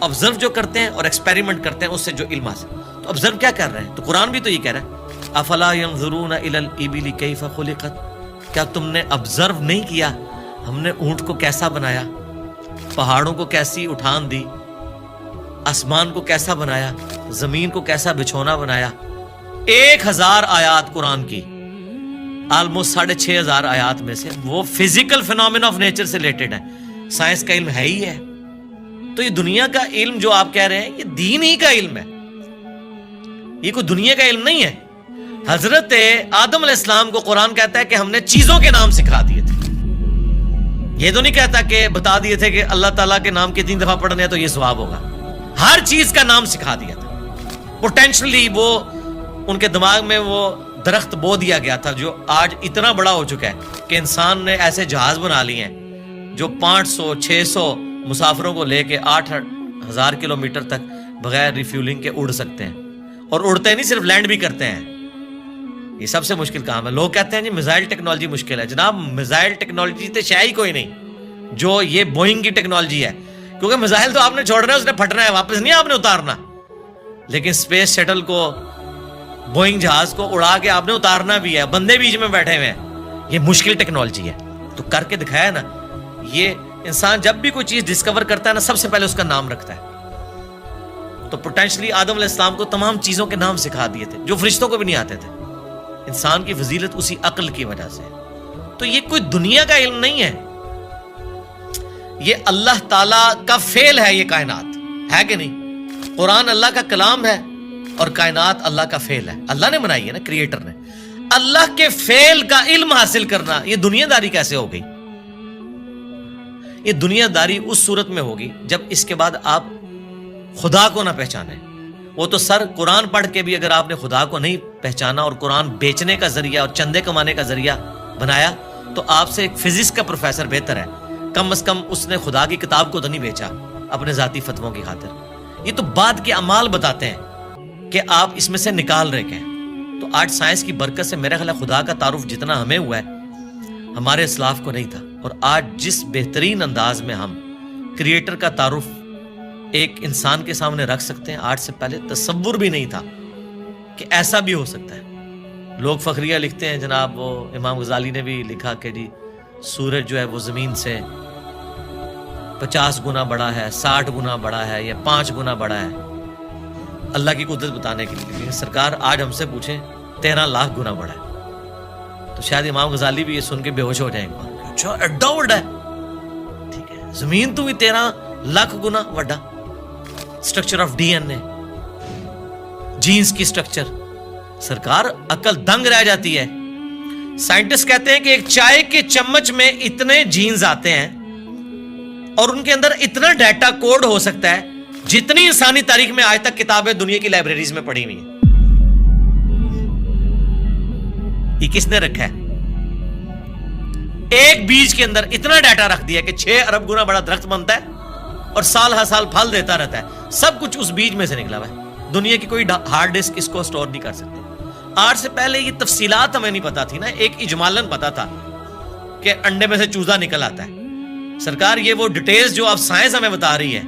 آبزرو جو کرتے ہیں اور ایکسپیریمنٹ کرتے ہیں اس سے جو علم حاصل، تو آبزرو کیا کر رہے ہیں؟ تو قرآن بھی تو یہ کہہ رہا ہے افلا ينظرون الى الابل كيف خلقت، کیا تم نے آبزرو نہیں کیا ہم نے اونٹ کو کیسا بنایا، پہاڑوں کو کیسی اٹھان دی، آسمان کو کیسا بنایا، زمین کو کیسا بچھونا بنایا۔ 1000 آیات قرآن کی، آلموسٹ 6500 آیات میں سے وہ فزیکل فینومینا آف نیچر سے ریلیٹڈ ہے، سائنس کا علم ہے ہی ہے۔ تو یہ دنیا کا علم جو آپ کہہ رہے ہیں یہ دین ہی کا علم ہے، یہ کوئی دنیا کا علم نہیں ہے۔ حضرت آدم علیہ السلام کو قرآن کہتا ہے کہ ہم نے چیزوں کے نام سکھا دیے تھے، یہ تو نہیں کہتا کہ بتا دیے تھے کہ اللہ تعالیٰ کے نام کتنی دفعہ پڑھنے ہیں تو یہ ثواب ہوگا، ہر چیز کا نام سکھا دیا تھا۔ پوٹینشلی وہ ان کے دماغ میں وہ درخت بو دیا گیا تھا جو آج اتنا بڑا ہو چکا ہے کہ انسان نے ایسے جہاز بنا لیے ہیں جو 500-600 مسافروں کو لے کے 8000 کلومیٹر تک بغیر ریفیولنگ کے اڑ سکتے ہیں، اور اڑتے نہیں صرف لینڈ بھی کرتے ہیں۔ یہ سب سے مشکل کام ہے۔ لوگ کہتے ہیں جی میزائل ٹیکنالوجی مشکل ہے، جناب میزائل ٹیکنالوجی تو شے ہی کوئی نہیں جو یہ بوئنگ کی ٹیکنالوجی ہے، کیونکہ میزائل تو آپ نے چھوڑنا ہے، اس نے پھٹنا ہے، واپس نہیں آپ نے اتارنا، لیکن اسپیس شٹل کو، بوئنگ جہاز کو اڑا کے آپ نے اتارنا بھی ہے، بندے بیچ میں بیٹھے ہوئے ہیں، یہ مشکل ٹیکنالوجی ہے۔ تو کر کے دکھایا نا، یہ انسان جب بھی کوئی چیز ڈسکور کرتا ہے نا سب سے پہلے اس کا نام رکھتا ہے۔ تو پوٹینشلی آدم علیہ السلام کو تمام چیزوں کے نام سکھا دیے تھے جو فرشتوں کو بھی نہیں آتے تھے۔ انسان کی فضیلت اسی عقل کی وجہ سے۔ تو یہ کوئی دنیا کا علم نہیں ہے، یہ اللہ تعالیٰ کا فعل ہے، یہ کائنات ہے کہ نہیں؟ قرآن اللہ کا کلام ہے اور کائنات اللہ کا فعل ہے، اللہ نے بنائی ہے نا، کریٹر نے۔ اللہ کے فعل کا علم حاصل کرنا یہ دنیا داری کیسے ہو گئی؟ یہ دنیا داری اس صورت میں ہوگی جب اس کے بعد آپ خدا کو نہ پہچانے۔ وہ تو سر قرآن پڑھ کے بھی اگر آپ نے خدا کو نہیں پہچانا اور قرآن بیچنے کا ذریعہ اور چندے کمانے کا ذریعہ بنایا تو آپ سے ایک فزکس کا پروفیسر بہتر ہے، کم از کم اس نے خدا کی کتاب کو تو نہیں بیچا اپنے ذاتی فتووں کی خاطر۔ یہ تو بعد کے اعمال بتاتے ہیں کہ آپ اس میں سے نکال رہے ہیں۔ تو آج سائنس کی برکت سے میرا خیال ہے خدا کا تعارف جتنا ہمیں ہوا ہے ہمارے اسلاف کو نہیں تھا، اور آج جس بہترین انداز میں ہم کریٹر کا تعارف ایک انسان کے سامنے رکھ سکتے ہیں، آج سے پہلے تصور بھی نہیں تھا کہ ایسا بھی ہو سکتا ہے۔ لوگ فخریہ لکھتے ہیں جناب، وہ امام غزالی نے بھی لکھا کہ جی سورج جو ہے وہ زمین سے 50 گنا بڑا ہے، 60 گنا بڑا ہے، یا 5 گنا بڑا ہے، اللہ کی قدرت بتانے کے لیے۔ لیکن سرکار آج ہم سے پوچھیں 13 لاکھ گنا بڑا ہے تو شاید امام غزالی بھی یہ سن کے بے ہوش ہو جائیں گے، اچھا ایڈا بڑا ہے، ٹھیک ہے، زمین تو بھی 13 لاکھ گنا بڑا۔ Structure of D N A, genes کی سٹرکچر، سرکار عقل دنگ رہ جاتی ہے۔ سائنٹسٹ کہتے ہیں کہ ایک چائے کے چمچ میں اتنے جینز آتے ہیں اور ان کے اندر اتنا ڈیٹا کوڈ ہو سکتا ہے جتنی انسانی تاریخ میں آج تک کتابیں دنیا کی لائبریریز میں پڑھی ہوئی ہیں۔ یہ کس نے رکھا ہے؟ ایک بیج کے اندر اتنا ڈیٹا رکھ دیا کہ 6 ارب گنا بڑا درخت بنتا ہے اور سال ہر سال پھل دیتا رہتا ہے، سب کچھ اس بیج میں سے نکلا ہوا ہے۔ دنیا کی کوئی ہارڈ ڈسک اس کو سٹور نہیں کر سکتی۔ آج سے پہلے یہ تفصیلات ہمیں نہیں پتا تھی نا، ایک اجمالاً پتا تھا کہ انڈے میں سے چوزا نکل آتا ہے۔ سرکار یہ وہ ڈیٹیلز جو اب سائنس ہمیں بتا رہی ہے،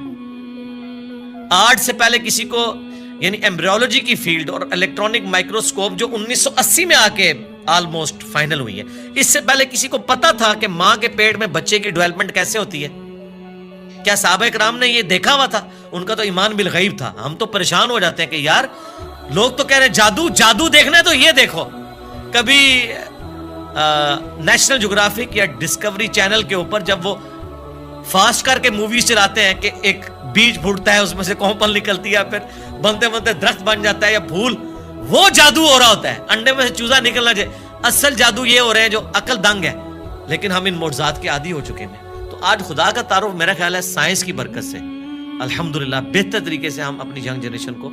آج سے پہلے کسی کو، یعنی ایمبریولوجی کی فیلڈ اور الیکٹرانک مائکروسکوپ جو 1980 میں آ کے آلموسٹ فائنل ہوئی ہے، اس سے پہلے کسی کو پتا تھا کہ ماں کے پیٹ میں بچے کی ڈیولپمنٹ کیسے ہوتی ہے؟ کیا صحابہ کرام نے یہ دیکھا ہوا تھا؟ ان کا تو ایمان بالغیب تھا۔ ہم تو پریشان ہو جاتے ہیں کہ یار لوگ تو کہہ رہے ہیں جادو دیکھنا ہے تو یہ دیکھو۔ کبھی نیشنل جغرافک یا ڈسکوری چینل کے اوپر جب وہ فاسٹ کر کے موویز چلاتے ہیں کہ ایک بیج پھوٹتا ہے، اس میں سے کومپل نکلتی ہے، پھر بنتے بنتے درخت بن جاتا ہے یا پھول، وہ جادو ہو رہا ہوتا ہے، انڈے میں سے چوزا نکلنا چاہیے۔ اصل جادو یہ ہو رہے ہیں جو عقل دنگ ہے، لیکن ہم ان معجزات کے عادی ہو چکے ہیں۔ تو آج خدا کا تعارف میرا خیال ہے سائنس کی برکت سے الحمدللہ بہتر طریقے سے ہم اپنی ینگ جنریشن کو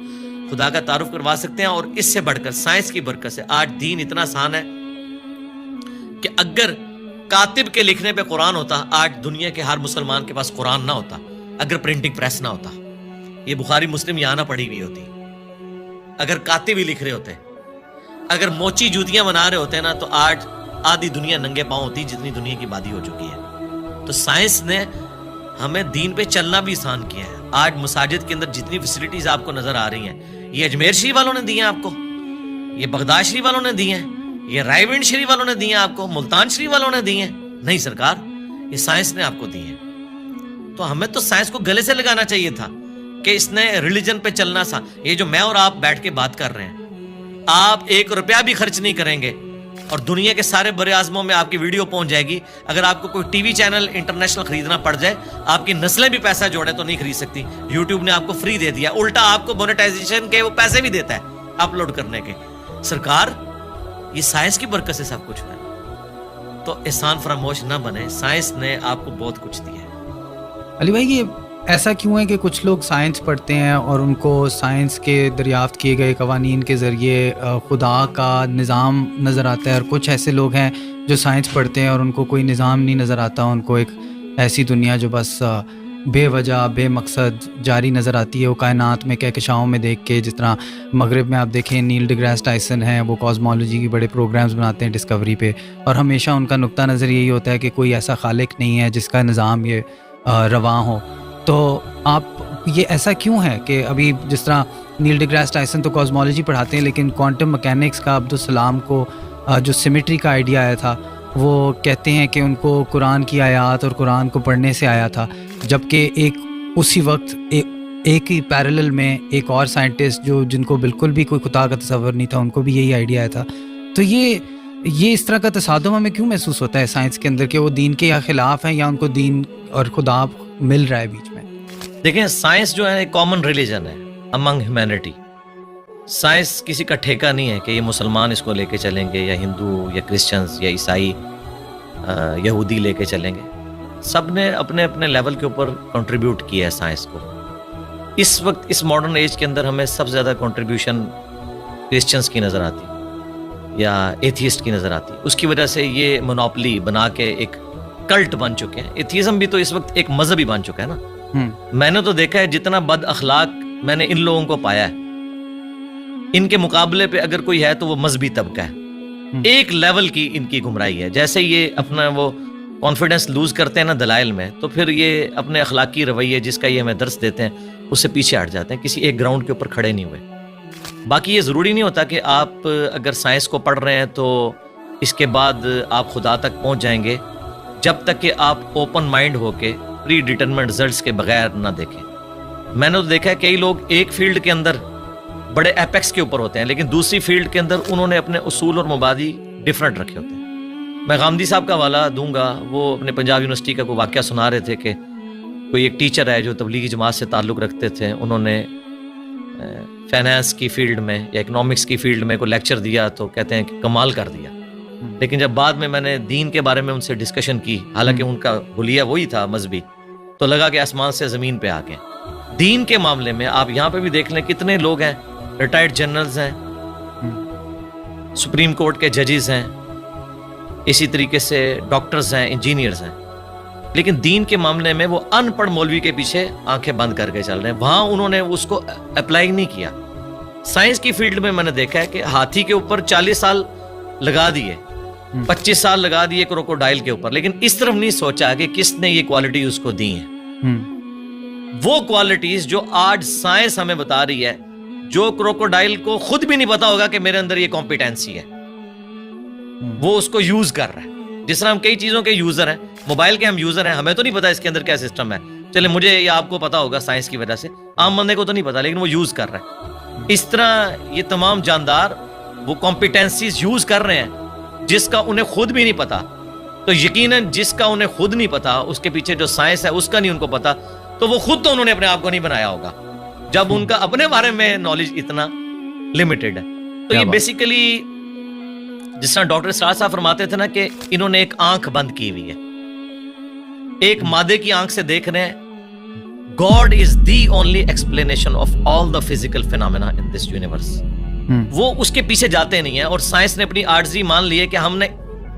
خدا کا تعارف کروا سکتے ہیں، اور اس سے بڑھ کر سائنس کی برکت سے آج دین اتنا آسان ہے کہ اگر کاتب کے لکھنے پہ قرآن ہوتا، آج دنیا کے ہر مسلمان کے پاس قرآن نہ ہوتا، اگر پرنٹنگ پریس نہ ہوتا، یہ بخاری مسلم یہاں نہ پڑھی ہوئی ہوتی، اگر کاتب ہی لکھ رہے ہوتے، اگر موچی جوتیاں بنا رہے ہوتے نا، تو آج آدھی دنیا ننگے پاؤں ہوتی جتنی دنیا کی آبادی ہو چکی ہے۔ تو سائنس نے ہمیں دین پہ چلنا بھی آسان کیا ہے. آج مساجد کے اندر جتنی فیسلٹیز آپ کو نظر آ رہی ہیں, یہ اجمیر شریف والوں نے دی ہیں آپ کو, یہ بغداد شریف والوں نے دی ہیں, یہ رائے ونڈ شریف والوں نے دی ہیں آپ کو, ملتان شریف والوں نے دی ہیں. نہیں سرکار, یہ سائنس نے آپ کو دی ہیں. تو ہمیں تو سائنس کو گلے سے لگانا چاہیے تھا کہ اس نے ریلیجن پہ چلنا سا. یہ جو میں اور آپ بیٹھ کے بات کر رہے ہیں, آپ 1 روپیہ بھی خرچ نہیں کریں گے اور دنیا کے سارے بر اعظموں میں آپ کی ویڈیو پہنچ جائے گی. اگر آپ کو کوئی ٹی وی چینل انٹرنیشنل خریدنا پڑ جائے, آپ کی نسلیں بھی پیسہ جوڑے تو نہیں خرید سکتی. یوٹیوب نے آپ کو فری دے دیا, الٹا آپ کو مونیٹائزیشن کے وہ پیسے بھی دیتا ہے اپلوڈ کرنے کے. سرکار, یہ سائنس کی برکت سے سب کچھ ہوا ہے, تو احسان فراموش نہ بنے. سائنس نے آپ کو بہت کچھ دیا ہے. علی بھائی, یہ ایسا کیوں ہے کہ کچھ لوگ سائنس پڑھتے ہیں اور ان کو سائنس کے دریافت کیے گئے قوانین کے ذریعے خدا کا نظام نظر آتا ہے, اور کچھ ایسے لوگ ہیں جو سائنس پڑھتے ہیں اور ان کو کوئی نظام نہیں نظر آتا, ان کو ایک ایسی دنیا جو بس بے وجہ بے مقصد جاری نظر آتی ہے, وہ کائنات میں کہکشاؤں میں دیکھ کے. جس طرح مغرب میں آپ دیکھیں نیل ڈی گریس ٹائسن ہیں, وہ کاسمولوجی کے بڑے پروگرامز بناتے ہیں ڈسکوری پہ, اور ہمیشہ ان کا نقطہ نظر یہی ہوتا ہے کہ کوئی ایسا خالق نہیں ہے جس کا نظام یہ رواں ہو. تو آپ, یہ ایسا کیوں ہے کہ ابھی جس طرح نیل ڈی گریس ٹائسن تو کاسمولوجی پڑھاتے ہیں, لیکن کوانٹم مکینکس کا عبدالسلام کو جو سیمیٹری کا آئیڈیا آیا تھا, وہ کہتے ہیں کہ ان کو قرآن کی آیات اور قرآن کو پڑھنے سے آیا تھا, جبکہ ایک اسی وقت ایک ہی پیرلل میں ایک اور سائنٹسٹ جن کو بالکل بھی کوئی خدا کا تصور نہیں تھا, ان کو بھی یہی آئیڈیا آیا تھا. تو یہ اس طرح کا تصادم ہمیں کیوں محسوس ہوتا ہے سائنس کے اندر, کہ وہ دین کے یا خلاف ہیں یا ان کو دین اور خدا مل رہا ہے بیچ میں؟ دیکھیں, سائنس جو ہے ایک کامن ریلیجن ہے امنگ ہیومینٹی. سائنس کسی کا ٹھیکہ نہیں ہے کہ یہ مسلمان اس کو لے کے چلیں گے, یا ہندو یا کرسچنز یا عیسائی یہودی لے کے چلیں گے. سب نے اپنے اپنے لیول کے اوپر کنٹریبیوٹ کیا ہے سائنس کو. اس وقت اس ماڈرن ایج کے اندر ہمیں سب سے زیادہ کنٹریبیوشن کرسچنز کی نظر آتی یا ایتھیسٹ کی نظر آتی. اس کی وجہ سے یہ مونوپلی بنا کے ایک کلٹ بن چکے ہیں. ایتھیزم بھی تو اس وقت ایک مذہب ہی بن چکا ہے نا. میں نے تو دیکھا ہے جتنا بد اخلاق میں نے ان لوگوں کو پایا ہے, ان کے مقابلے پہ اگر کوئی ہے تو وہ مذہبی طبقہ ہے. ایک لیول کی ان کی گمراہی ہے. جیسے یہ اپنا وہ کانفیڈنس لوز کرتے ہیں نا دلائل میں, تو پھر یہ اپنے اخلاقی رویے جس کا یہ ہمیں درس دیتے ہیں اس سے پیچھے ہٹ جاتے ہیں, کسی ایک گراؤنڈ کے اوپر کھڑے نہیں ہوئے. باقی یہ ضروری نہیں ہوتا کہ آپ اگر سائنس کو پڑھ رہے ہیں تو اس کے بعد آپ خدا تک پہنچ جائیں گے, جب تک کہ آپ اوپن مائنڈ ہو کے پری ڈیٹرمنٹ رزلٹس کے بغیر نہ دیکھیں. میں نے تو دیکھا ہے کئی لوگ ایک فیلڈ کے اندر بڑے ایپیکس کے اوپر ہوتے ہیں, لیکن دوسری فیلڈ کے اندر انہوں نے اپنے اصول اور مبادی ڈفرینٹ رکھے ہوتے ہیں. میں غامدی صاحب کا حوالہ دوں گا, وہ اپنے پنجاب یونیورسٹی کا کوئی واقعہ سنا رہے تھے کہ کوئی ایک ٹیچر ہے جو تبلیغی جماعت سے تعلق رکھتے تھے, انہوں نے فائنانس کی فیلڈ میں یا اکنامکس کی فیلڈ میں کوئی لیکچر دیا تو کہتے ہیں کہ کمال کر دیا. لیکن جب بعد میں نے دین کے بارے میں ان سے ڈسکشن کی, حالانکہ ان کا حلیہ وہی تھا مذہبی, تو لگا کہ آسمان سے زمین پہ آ گئے. دین کے معاملے میں آپ یہاں پہ بھی دیکھ لیں کتنے لوگ ہیں, ریٹائرڈ جنرلز ہیں, سپریم کورٹ کے ججز ہیں, اسی طریقے سے ڈاکٹرز ہیں, انجینئرز ہیں, لیکن دین کے معاملے میں وہ ان پڑھ مولوی کے پیچھے آنکھیں بند کر کے چل رہے ہیں. وہاں انہوں نے اس کو اپلائی نہیں کیا. سائنس کی فیلڈ میں نے دیکھا ہے کہ ہاتھی کے اوپر 40 سال لگا دیے, 25 سال لگا دیے کروکوڈائل کے اوپر, لیکن اس طرف نہیں سوچا کہ کس نے یہ کوالٹی اس کو دی ہیں. وہ کوالٹیز جو آج سائنس ہمیں بتا رہی ہے, جو کروکوڈائل کو خود بھی نہیں پتا ہوگا کہ میرے اندر یہ کمپیٹنسی ہے, وہ اس کو یوز کر رہا ہے. جس طرح ہم کئی چیزوں کے یوزر ہیں, موبائل کے ہم یوزر ہیں, ہمیں تو نہیں پتا اس کے اندر کیا سسٹم ہے. چلے مجھے یا آپ کو پتا ہوگا سائنس کی وجہ سے, عام بندے کو تو نہیں پتا, لیکن وہ یوز کر رہا ہے. اس طرح یہ تمام جاندار وہ کمپیٹنسیز یوز کر رہے ہیں جس کا انہیں خود بھی نہیں پتا. تو یقیناً جس کا انہیں خود نہیں پتا, اس کے پیچھے جو سائنس ہے اس کا نہیں ان کو پتا, تو وہ خود تو انہوں نے اپنے آپ کو نہیں بنایا ہوگا جب ان کا اپنے بارے میں نالج اتنا لمیٹڈ ہے. تو یہ بیسیکلی جس طرح ڈاکٹر اسرار صاحب فرماتے تھے نا کہ انہوں نے ایک آنکھ بند کی ہوئی ہے, ایک مادے کی آنکھ سے دیکھ رہے ہیں. God is the only explanation of all the physical phenomena in this universe. وہ اس کے پیچھے جاتے نہیں ہیں, اور سائنس نے اپنی عاجزی مان لی ہے کہ ہم نے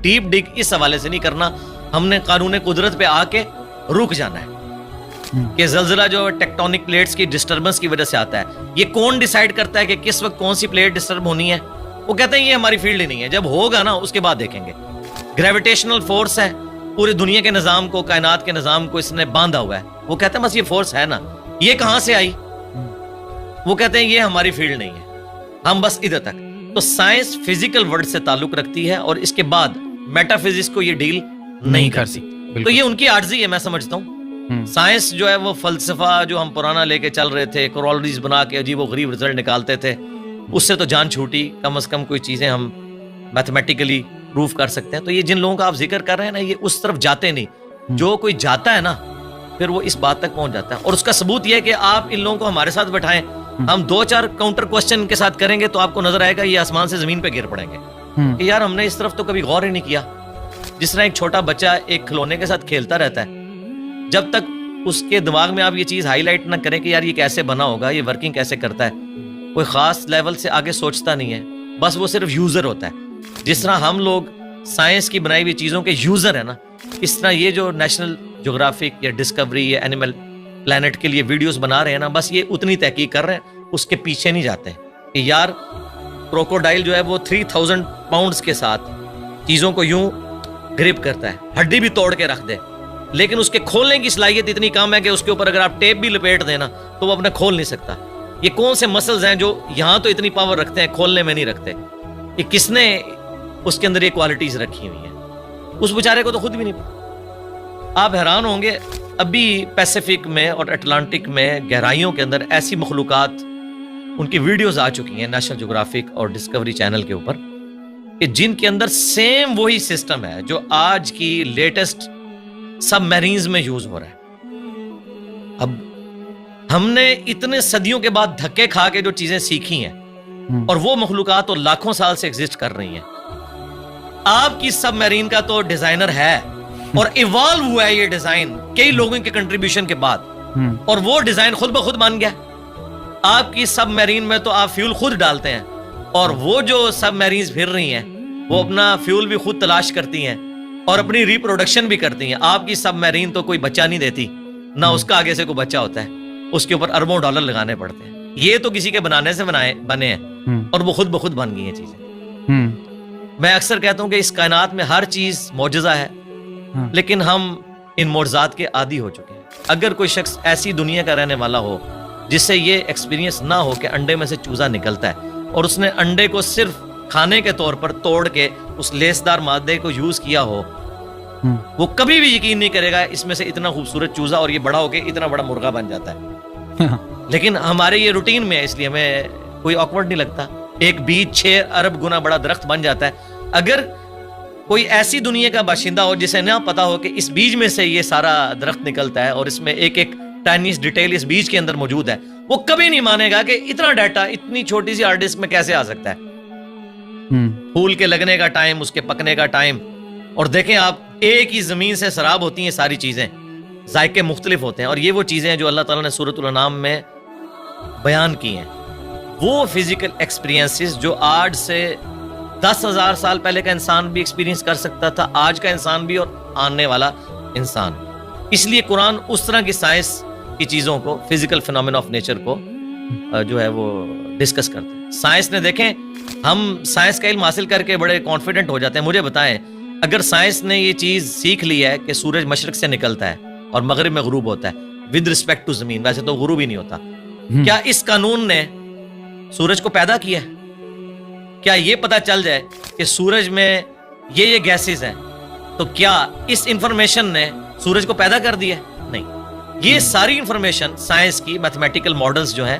ڈیپ ڈگ اس حوالے سے نہیں کرنا, ہم نے قانون قدرت پہ آ کے رک جانا ہے کہ زلزلہ جو ٹیکٹونک پلیٹس کی ڈسٹربنس کی وجہ سے آتا ہے, یہ کون ڈیسائیڈ کرتا ہے کہ کس وقت کون سی پلیٹ ڈسٹرب ہونی ہے؟ وہ کہتے ہیں یہ ہماری فیلڈ ہی نہیں ہے, جب ہوگا نا اس کے بعد دیکھیں گے. گریویٹیشنل فورس ہے, پورے دنیا کے نظام کو, کائنات کے نظام کو اس نے باندھا ہوا ہے. وہ کہتے ہیں بس یہ فورس ہے نا, یہ کہاں سے آئی؟ وہ کہتے ہیں یہ ہماری فیلڈ نہیں ہے, ہم بس ادھر تک. تو سائنس فزیکل ورلڈ سے تعلق رکھتی ہے اور اس کے بعد میٹا فزکس کو یہ ڈیل نہیں کرتی. تو یہ ان کی عاجزی ہے, میں سمجھتا ہوں. سائنس جو ہے وہ فلسفہ جو ہم پرانا لے کے چل رہے تھے, کورولریز بنا کے عجیب و غریب رزلٹ نکالتے تھے, اس سے تو جان چھوٹی. کم از کم کوئی چیزیں ہم میتھمیٹیکلی پروف کر سکتے ہیں. تو یہ جن لوگوں کا آپ ذکر کر رہے ہیں نا, یہ اس طرف جاتے نہیں. جو کوئی جاتا ہے نا پھر وہ اس بات تک پہنچ جاتا ہے. اور اس کا ثبوت یہ ہے کہ آپ ان لوگوں کو ہمارے ساتھ بٹھائیں, ہم 2-4 کاؤنٹر کوسچن کے ساتھ کریں گے تو آپ کو نظر آئے گا یہ آسمان سے زمین پہ گر پڑیں گے کہ یار ہم نے اس طرف تو کبھی غور ہی نہیں کیا. جس طرح ایک چھوٹا بچہ ایک کھلونے کے ساتھ کھیلتا رہتا ہے, جب تک اس کے دماغ میں آپ یہ چیز ہائی لائٹ نہ کریں کہ یار یہ کیسے بنا ہوگا, یہ ورکنگ کیسے کرتا ہے, کوئی خاص لیول سے آگے سوچتا نہیں ہے, بس وہ صرف یوزر ہوتا ہے. جس طرح ہم لوگ سائنس کی بنائی ہوئی چیزوں کے یوزر ہیں نا, اس طرح یہ جو نیشنل جغرافک یا ڈسکوری یا اینیمل پلانٹ کے لیے ویڈیوز بنا رہے ہیں نا, بس یہ اتنی تحقیق کر رہے ہیں, اس کے پیچھے نہیں جاتے ہیں کہ یار کروکوڈائل جو ہے وہ 3000 پاؤنڈز کے ساتھ چیزوں کو یوں گرپ کرتا ہے, ہڈی بھی توڑ کے رکھ دے, لیکن اس کے کھولنے کی صلاحیت اتنی کم ہے کہ اس کے اوپر اگر آپ ٹیپ بھی لپیٹ دینا تو وہ اپنا کھول نہیں سکتا. یہ کون سے مسلز ہیں جو یہاں تو اتنی پاور رکھتے ہیں, کھولنے میں نہیں رکھتے؟ یہ کس نے اس کے اندر یہ کوالٹیز رکھی ہوئی ہیں؟ اس بیچارے کو تو خود بھی نہیں پتا. آپ حیران ہوں گے, ابھی پیسیفک میں اور اٹلانٹک میں گہرائیوں کے اندر ایسی مخلوقات, ان کی ویڈیوز آ چکی ہیں نیشنل جغرافک اور ڈسکوری چینل کے اوپر, کہ جن کے اندر سیم وہی سسٹم ہے جو آج کی لیٹسٹ سب میرینز میں یوز ہو رہا ہے. اب ہم نے اتنے صدیوں کے بعد دھکے کھا کے جو چیزیں سیکھی ہیں, اور وہ مخلوقات تو لاکھوں سال سے ایگزسٹ کر رہی ہیں. آپ کی سب میرین کا تو ڈیزائنر ہے اور ایوالو ہوا ہے یہ ڈیزائن کئی لوگوں کے کنٹریبیوشن کے بعد, اور وہ ڈیزائن خود بخود بن گیا. آپ کی سب میرین میں تو آپ فیول خود ڈالتے ہیں, اور وہ جو سب میرینز پھر رہی ہیں وہ اپنا فیول بھی خود تلاش کرتی ہیں اور اپنی ریپروڈکشن بھی کرتی ہیں. آپ کی سب میرین تو کوئی بچہ نہیں دیتی, نہ اس کا آگے سے کوئی بچہ ہوتا ہے, اس کے اوپر اربوں ڈالر لگانے پڑتے ہیں. یہ تو کسی کے بنانے سے بنے ہیں, اور وہ خود بخود بن گئی ہیں چیزیں. میں اکثر کہتا ہوں کہ اس کائنات میں ہر چیز معجزہ ہے, لیکن ہم ان معجزات کے عادی ہو چکے ہیں. اگر کوئی شخص ایسی دنیا کا رہنے والا ہو جس سے یہ ایکسپیرینس نہ ہو کہ انڈے میں سے چوزا نکلتا ہے, اور اس نے انڈے کو صرف کھانے کے طور پر توڑ کے اس لیسدار مادے کو یوز کیا ہو, وہ کبھی بھی یقین نہیں کرے گا اس میں سے اتنا خوبصورت چوزا اور یہ بڑا ہو کے اتنا بڑا مرغا بن جاتا ہے. لیکن ہمارے یہ روٹین میں ہے, اس لیے ہمیں کوئی آکورڈ نہیں لگتا. ایک بیج 6 ارب گنا بڑا درخت بن جاتا ہے. اگر کوئی ایسی دنیا کا باشندہ ہو جسے نہ پتا ہو کہ اس بیج میں سے یہ سارا درخت نکلتا ہے اور اس میں ایک ایک ٹائنیز ڈیٹیل اس بیج کے اندر موجود ہے, وہ کبھی نہیں مانے گا کہ اتنا ڈیٹا اتنی چھوٹی سی ہارڈ ڈسک میں کیسے آ سکتا ہے. پھول کے لگنے کا ٹائم, اس کے پکنے کا ٹائم, اور دیکھیں آپ ایک ہی زمین سے سراب ہوتی ہیں ساری چیزیں, ذائقے مختلف ہوتے ہیں, اور یہ وہ چیزیں ہیں جو اللہ تعالیٰ نے سورۃ الانعام میں بیان کی ہیں. وہ فزیکل ایکسپیرینسز جو آج سے 10,000 سال پہلے کا انسان بھی ایکسپیرینس کر سکتا تھا, آج کا انسان بھی اور آنے والا انسان. اس لیے قرآن اس طرح کی سائنس کی چیزوں کو, فزیکل فینومینا آف نیچر کو جو ہے وہ ڈسکس کرتے ہیں. سائنس نے, دیکھیں ہم سائنس کا علم حاصل کر کے بڑے کانفیڈنٹ ہو جاتے ہیں. مجھے بتائیں, اگر سائنس نے یہ چیز سیکھ لی ہے کہ سورج مشرق سے نکلتا ہے اور مغرب میں غروب ہوتا ہے ود رسپیکٹ ٹو زمین, ویسے تو غروب ہی نہیں ہوتا, کیا اس قانون نے سورج کو پیدا کیا ہے؟ کیا یہ پتا چل جائے کہ سورج میں یہ گیسز ہیں تو کیا اس انفارمیشن نے سورج کو پیدا کر دیا؟ نہیں. یہ ساری انفارمیشن سائنس کی میتھمیٹیکل ماڈلز جو ہیں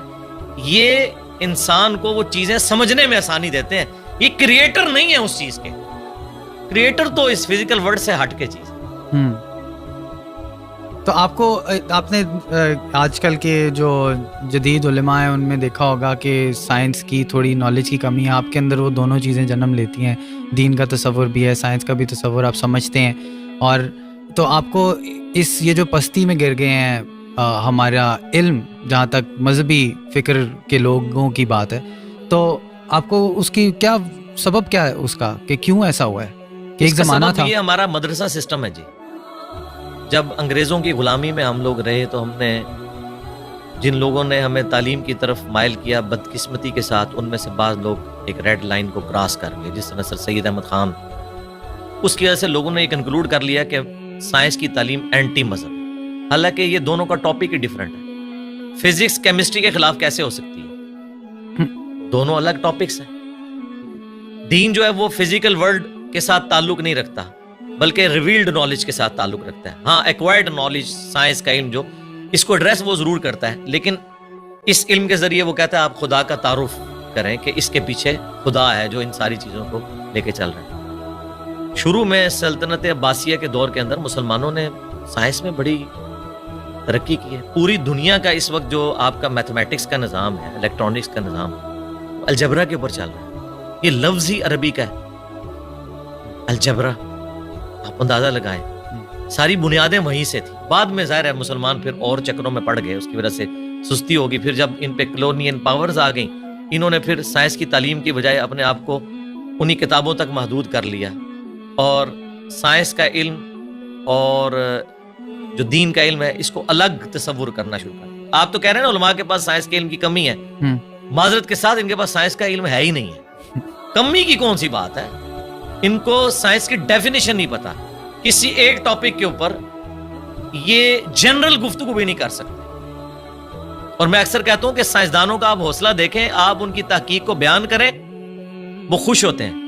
یہ انسان کو وہ چیزیں سمجھنے میں آسانی دیتے ہیں. یہ کریٹر نہیں ہے اس چیز کے, کریٹر تو اس فزیکل ورلڈ سے ہٹ کے چیز. تو آپ نے آج کل کے جو جدید علماء ہیں ان میں دیکھا ہوگا کہ سائنس کی تھوڑی نالج کی کمی ہے. آپ کے اندر وہ دونوں چیزیں جنم لیتی ہیں, دین کا تصور بھی ہے, سائنس کا بھی تصور آپ سمجھتے ہیں, اور تو آپ کو یہ جو پستی میں گر گئے ہیں ہمارا علم, جہاں تک مذہبی فکر کے لوگوں کی بات ہے, تو آپ کو اس کی کیا سبب کیا ہے اس کا, کہ کیوں ایسا ہوا ہے کہ ایک زمانہ تھا؟ یہ ہمارا مدرسہ سسٹم ہے جی. جب انگریزوں کی غلامی میں ہم لوگ رہے تو ہم نے, جن لوگوں نے ہمیں تعلیم کی طرف مائل کیا, بدقسمتی کے ساتھ ان میں سے بعض لوگ ایک ریڈ لائن کو کراس کر گئے, جس طرح سر سید احمد خان. اس کی وجہ سے لوگوں نے یہ کنکلوڈ کر لیا کہ سائنس کی تعلیم اینٹی مذہب ہے، حالانکہ یہ دونوں کا ٹاپک ہی ڈیفرنٹ ہے۔ فزکس کیمسٹری کے خلاف کیسے ہو سکتی ہے؟ دونوں الگ ٹاپکس ہیں۔ دین جو ہے وہ فزیکل ورلڈ کے ساتھ تعلق نہیں رکھتا، بلکہ ریویلڈ نالج کے ساتھ تعلق رکھتا ہے۔ ہاں، ایکوائرڈ نالج، سائنس کا علم جو اس کو ایڈریس وہ ضرور کرتا ہے، لیکن اس علم کے ذریعے وہ کہتا ہے آپ خدا کا تعارف کریں کہ اس کے پیچھے خدا ہے جو ان ساری چیزوں کو لے کے چل رہے ہیں۔ شروع میں سلطنت عباسیہ کے دور کے اندر مسلمانوں نے سائنس میں بڑی ترقی کی ہے۔ پوری دنیا کا اس وقت جو آپ کا میتھمیٹکس کا نظام ہے، الیکٹرانکس کا نظام ہے، الجبرا کے اوپر چل رہا ہے۔ یہ لفظ ہی عربی کا ہے، الجبرا، آپ اندازہ لگائیں، ساری بنیادیں وہیں سے تھی۔ بعد میں ظاہر ہے مسلمان پھر اور چکروں میں پڑ گئے، اس کی وجہ سے سستی ہوگی۔ پھر جب ان پہ کلونین پاورز آ گئیں، انہوں نے پھر سائنس کی تعلیم کی بجائے اپنے آپ کو انہی کتابوں تک محدود کر لیا، اور سائنس کا علم اور جو دین کا علم ہے اس کو الگ تصور کرنا شروع کر۔ آپ تو کہہ رہے ہیں نا علماء کے پاس سائنس کے علم کی کمی ہے، معذرت کے ساتھ ان کے پاس سائنس کا علم ہے ہی نہیں ہے۔ کمی کی کون سی بات ہے؟ ان کو سائنس کی ڈیفینیشن نہیں پتا، کسی ایک ٹاپک کے اوپر یہ جنرل گفتگو بھی نہیں کر سکتے۔ اور میں اکثر کہتا ہوں کہ سائنسدانوں کا آپ حوصلہ دیکھیں، آپ ان کی تحقیق کو بیان کریں، وہ خوش ہوتے ہیں۔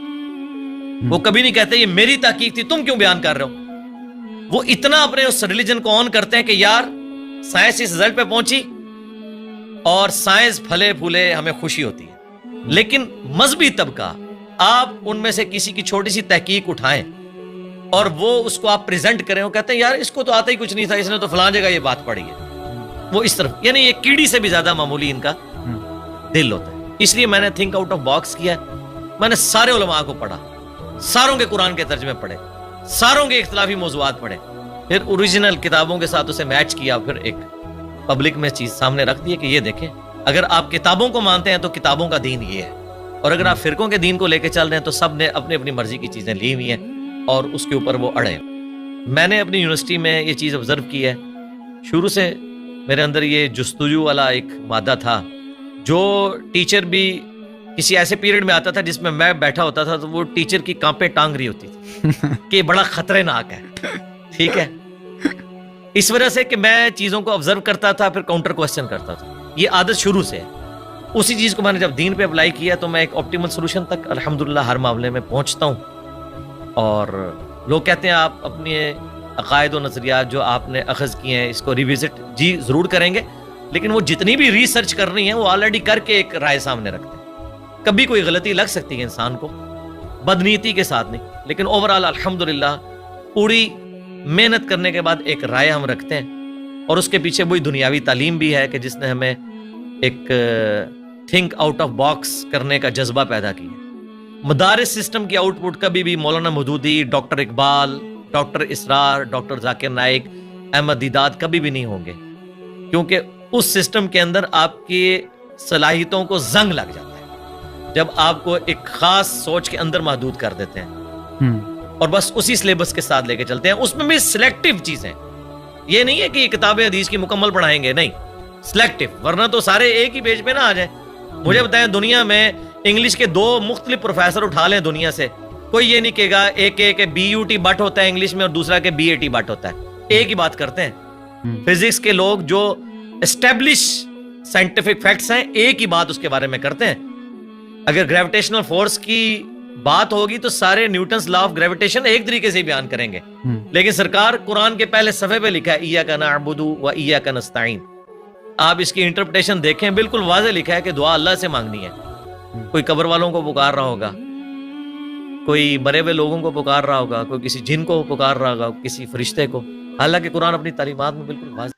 وہ کبھی نہیں کہتے یہ میری تحقیق تھی، تم کیوں بیان کر رہے ہو۔ وہ اتنا اپنے اس ریلیجن کو آن کرتے ہیں کہ یار سائنس اس رزلٹ پہ پہنچی اور سائنس پھلے پھولے، ہمیں خوشی ہوتی ہے۔ لیکن مذہبی طبقہ، آپ ان میں سے کسی کی چھوٹی سی تحقیق اٹھائیں اور وہ اس کو آپ پریزنٹ کریں، وہ کہتے ہیں یار اس کو تو آتا ہی کچھ نہیں تھا، اس نے تو فلاں جگہ یہ بات پڑھی ہے۔ وہ اس طرف، یعنی یہ کیڑی سے بھی زیادہ معمولی ان کا دل ہوتا ہے۔ اس لیے میں نے تھنک آؤٹ آف باکس کیا، میں نے سارے علماء کو پڑھا، ساروں کے قرآن کے ترجمے پڑھے، ساروں کے اختلافی موضوعات پڑھے، پھر اوریجنل کتابوں کے ساتھ اسے میچ کیا، پھر ایک پبلک میں چیز سامنے رکھ دی کہ یہ دیکھیں، اگر آپ کتابوں کو مانتے ہیں تو کتابوں کا دین یہ ہے، اور اگر آپ فرقوں کے دین کو لے کے چل رہے ہیں تو سب نے اپنی اپنی مرضی کی چیزیں لی ہوئی ہیں اور اس کے اوپر وہ اڑے ہیں۔ میں نے اپنی یونیورسٹی میں یہ چیز آبزرو کی ہے، شروع سے میرے اندر یہ جستجو والا ایک مادہ تھا۔ جو ٹیچر بھی کسی ایسے پیریڈ میں آتا تھا جس میں میں بیٹھا ہوتا تھا تو وہ ٹیچر کی کانپیں ٹانگ رہی ہوتی تھی کہ بڑا خطرناک ہے، ٹھیک ہے، اس وجہ سے کہ میں چیزوں کو آبزرو کرتا تھا، پھر کاؤنٹر کوسچن کرتا تھا۔ یہ عادت شروع سے ہے۔ اسی چیز کو میں نے جب دین پہ اپلائی کیا تو میں ایک آپٹیمل سولوشن تک الحمدللہ ہر معاملے میں پہنچتا ہوں۔ اور لوگ کہتے ہیں آپ اپنے عقائد و نظریات جو آپ نے اخذ کیے ہیں اس کو ریوزٹ جی ضرور کریں گے، لیکن وہ جتنی بھی ریسرچ کرنی ہے وہ آلریڈی کر کے ایک رائے سامنے رکھتے ہیں۔ کبھی کوئی غلطی لگ سکتی ہے انسان کو، بدنیتی کے ساتھ نہیں، لیکن اوورآل الحمدللہ پوری محنت کرنے کے بعد ایک رائے ہم رکھتے ہیں، اور اس کے پیچھے وہی دنیاوی تعلیم بھی ہے کہ جس نے ہمیں ایک تھنک آؤٹ آف باکس کرنے کا جذبہ پیدا کیا۔ مدارس سسٹم کی آؤٹ پٹ کبھی بھی مولانا مودودی، ڈاکٹر اقبال، ڈاکٹر اسرار، ڈاکٹر ذاکر نائک، احمد دیداد کبھی بھی نہیں ہوں گے، کیونکہ اس سسٹم کے اندر آپ کی صلاحیتوں کو زنگ لگ جاتا ہے جب آپ کو ایک خاص سوچ کے اندر محدود کر دیتے ہیں اور بس اسی سلیبس کے ساتھ لے کے چلتے ہیں۔ اس میں بھی سلیکٹیو چیزیں، یہ نہیں ہے کہ یہ کتاب حدیث کی مکمل پڑھائیں گے، نہیں، سلیکٹیو، ورنہ تو سارے ایک ہی پیج پہ نہ آ جائیں۔ مجھے بتائیں دنیا میں انگلش کے 2 مختلف پروفیسر اٹھا لیں دنیا سے، کوئی یہ نہیں کہے گا ایک BUT بٹ ہوتا ہے انگلش میں اور دوسرا کہ BAT بٹ ہوتا ہے، ایک ہی بات کرتے ہیں۔ فزکس کے لوگ جو اسٹیبلش سائنٹیفک فیکٹس ہیں ایک ہی بات اس کے بارے میں کرتے ہیں۔ اگر گریویٹیشنل فورس کی بات ہوگی تو سارے نیوٹنز لا آف گریویٹیشن ایک طریقے سے بیان کریں گے، لیکن سرکار قرآن کے پہلے صفحے پہ لکھا ہے ایاک نعبد و ایاک نستعین، آپ اس کی انٹرپریٹیشن دیکھیں، بالکل واضح لکھا ہے کہ دعا اللہ سے مانگنی ہے۔ کوئی قبر والوں کو پکار رہا ہوگا، کوئی مرے ہوئے لوگوں کو پکار رہا ہوگا، کوئی کسی جن کو پکار رہا ہوگا، کسی فرشتے کو، حالانکہ قرآن اپنی تعلیمات میں بالکل واضح۔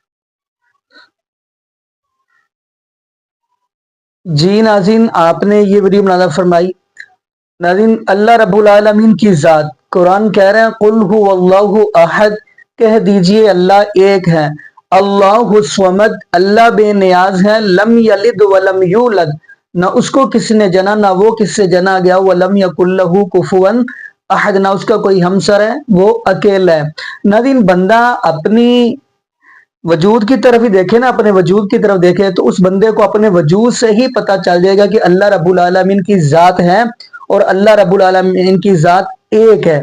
جی ناظرین، آپ نے یہ ویڈیو مناظر فرمائی۔ ناظرین، اللہ رب العالمین کی ذات، قرآن کہہ رہے ہیں قل هو اللہ احد، کہہ دیجئے اللہ ایک ہے، اللہ الصمد، اللہ بے نیاز ہے، لم یلد ولم یولد، نہ اس کو کسی نے جنا نہ وہ کس سے جنا گیا، ولم یکن لہ کفوا احد، نہ اس کا کوئی ہمسر ہے، وہ اکیلا ہے۔ ناظرین، بندہ اپنی وجود کی طرف ہی دیکھے نا، اپنے وجود کی طرف دیکھے تو اس بندے کو اپنے وجود سے ہی پتہ چل جائے گا کہ اللہ رب العالمین کی ذات ہے اور اللہ رب العالمین کی ذات ایک ہے۔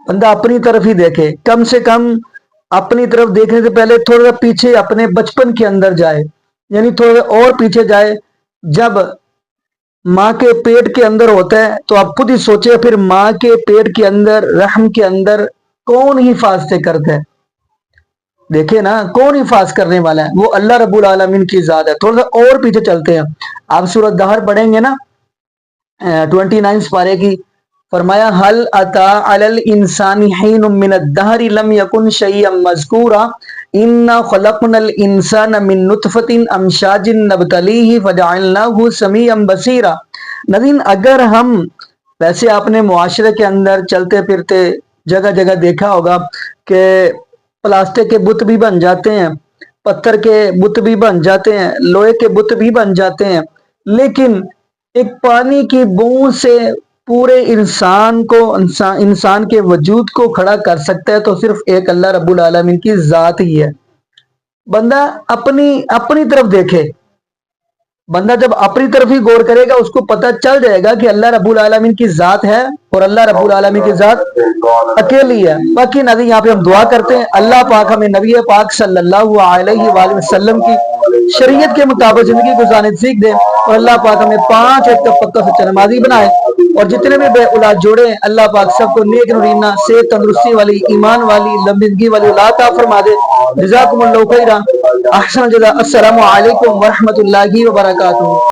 بندہ اپنی طرف ہی دیکھے، کم سے کم اپنی طرف دیکھنے سے پہلے تھوڑا سا پیچھے اپنے بچپن کے اندر جائے، یعنی تھوڑا سا اور پیچھے جائے. جب ماں کے پیٹ کے اندر ہوتا ہے تو آپ خود ہی سوچے پھر ماں کے پیٹ کے اندر، رحم کے اندر کون حفاظتیں کرتا ہے؟ دیکھیں نا کون حفاظت کرنے والا ہے؟ وہ اللہ رب العالمین کی ذات ہے. تھوڑا سا اور پیچھے چلتے ہیں، آپ سورۃ دہر پڑھیں گے نا 29 پارے کی. فرمایا هل اتى على الانسان حين من الدهر لم يكن شيئا مذكورا انا خلقنا الانسان من نطفة امشاج نبتليه فجعلناه سميعا بصيرا. نظرین اگر ہم، ویسے آپ نے معاشرے کے اندر چلتے پھرتے جگہ جگہ دیکھا ہوگا کہ پلاسٹک کے بت بھی بن جاتے ہیں، پتھر کے بت بھی بن جاتے ہیں، لوہے کے بت بھی بن جاتے ہیں، لیکن ایک پانی کی بوند سے پورے انسان کو، انسان کے وجود کو کھڑا کر سکتا ہے تو صرف ایک اللہ رب العالمین کی ذات ہی ہے. بندہ اپنی طرف دیکھے، بندہ جب اپنی طرف ہی غور کرے گا اس کو پتہ چل جائے گا کہ اللہ رب العالمین کی ذات ہے اور اللہ رب العالمین کی ذات اکیلی ہے. باقی نبی یہاں پہ ہم دعا کرتے ہیں اللہ پاک ہمیں نبی پاک صلی اللہ علیہ وآلہ وسلم کی شریعت کے مطابق زندگی گزارنے سیکھ دے، اور اللہ پاک ہمیں 5 وقت کا پکا سچا نمازی بنائے، اور جتنے بھی بے اولاد جوڑے ہیں اللہ پاک سب کو نیک نورینہ، صحت تندرستی والی، ایمان والی، لمبی زندگی والی اولاد عطا فرما دے. جزاکم اللہ خیرا، احسن جزا. السلام علیکم ورحمۃ اللہ وبرکاتہ.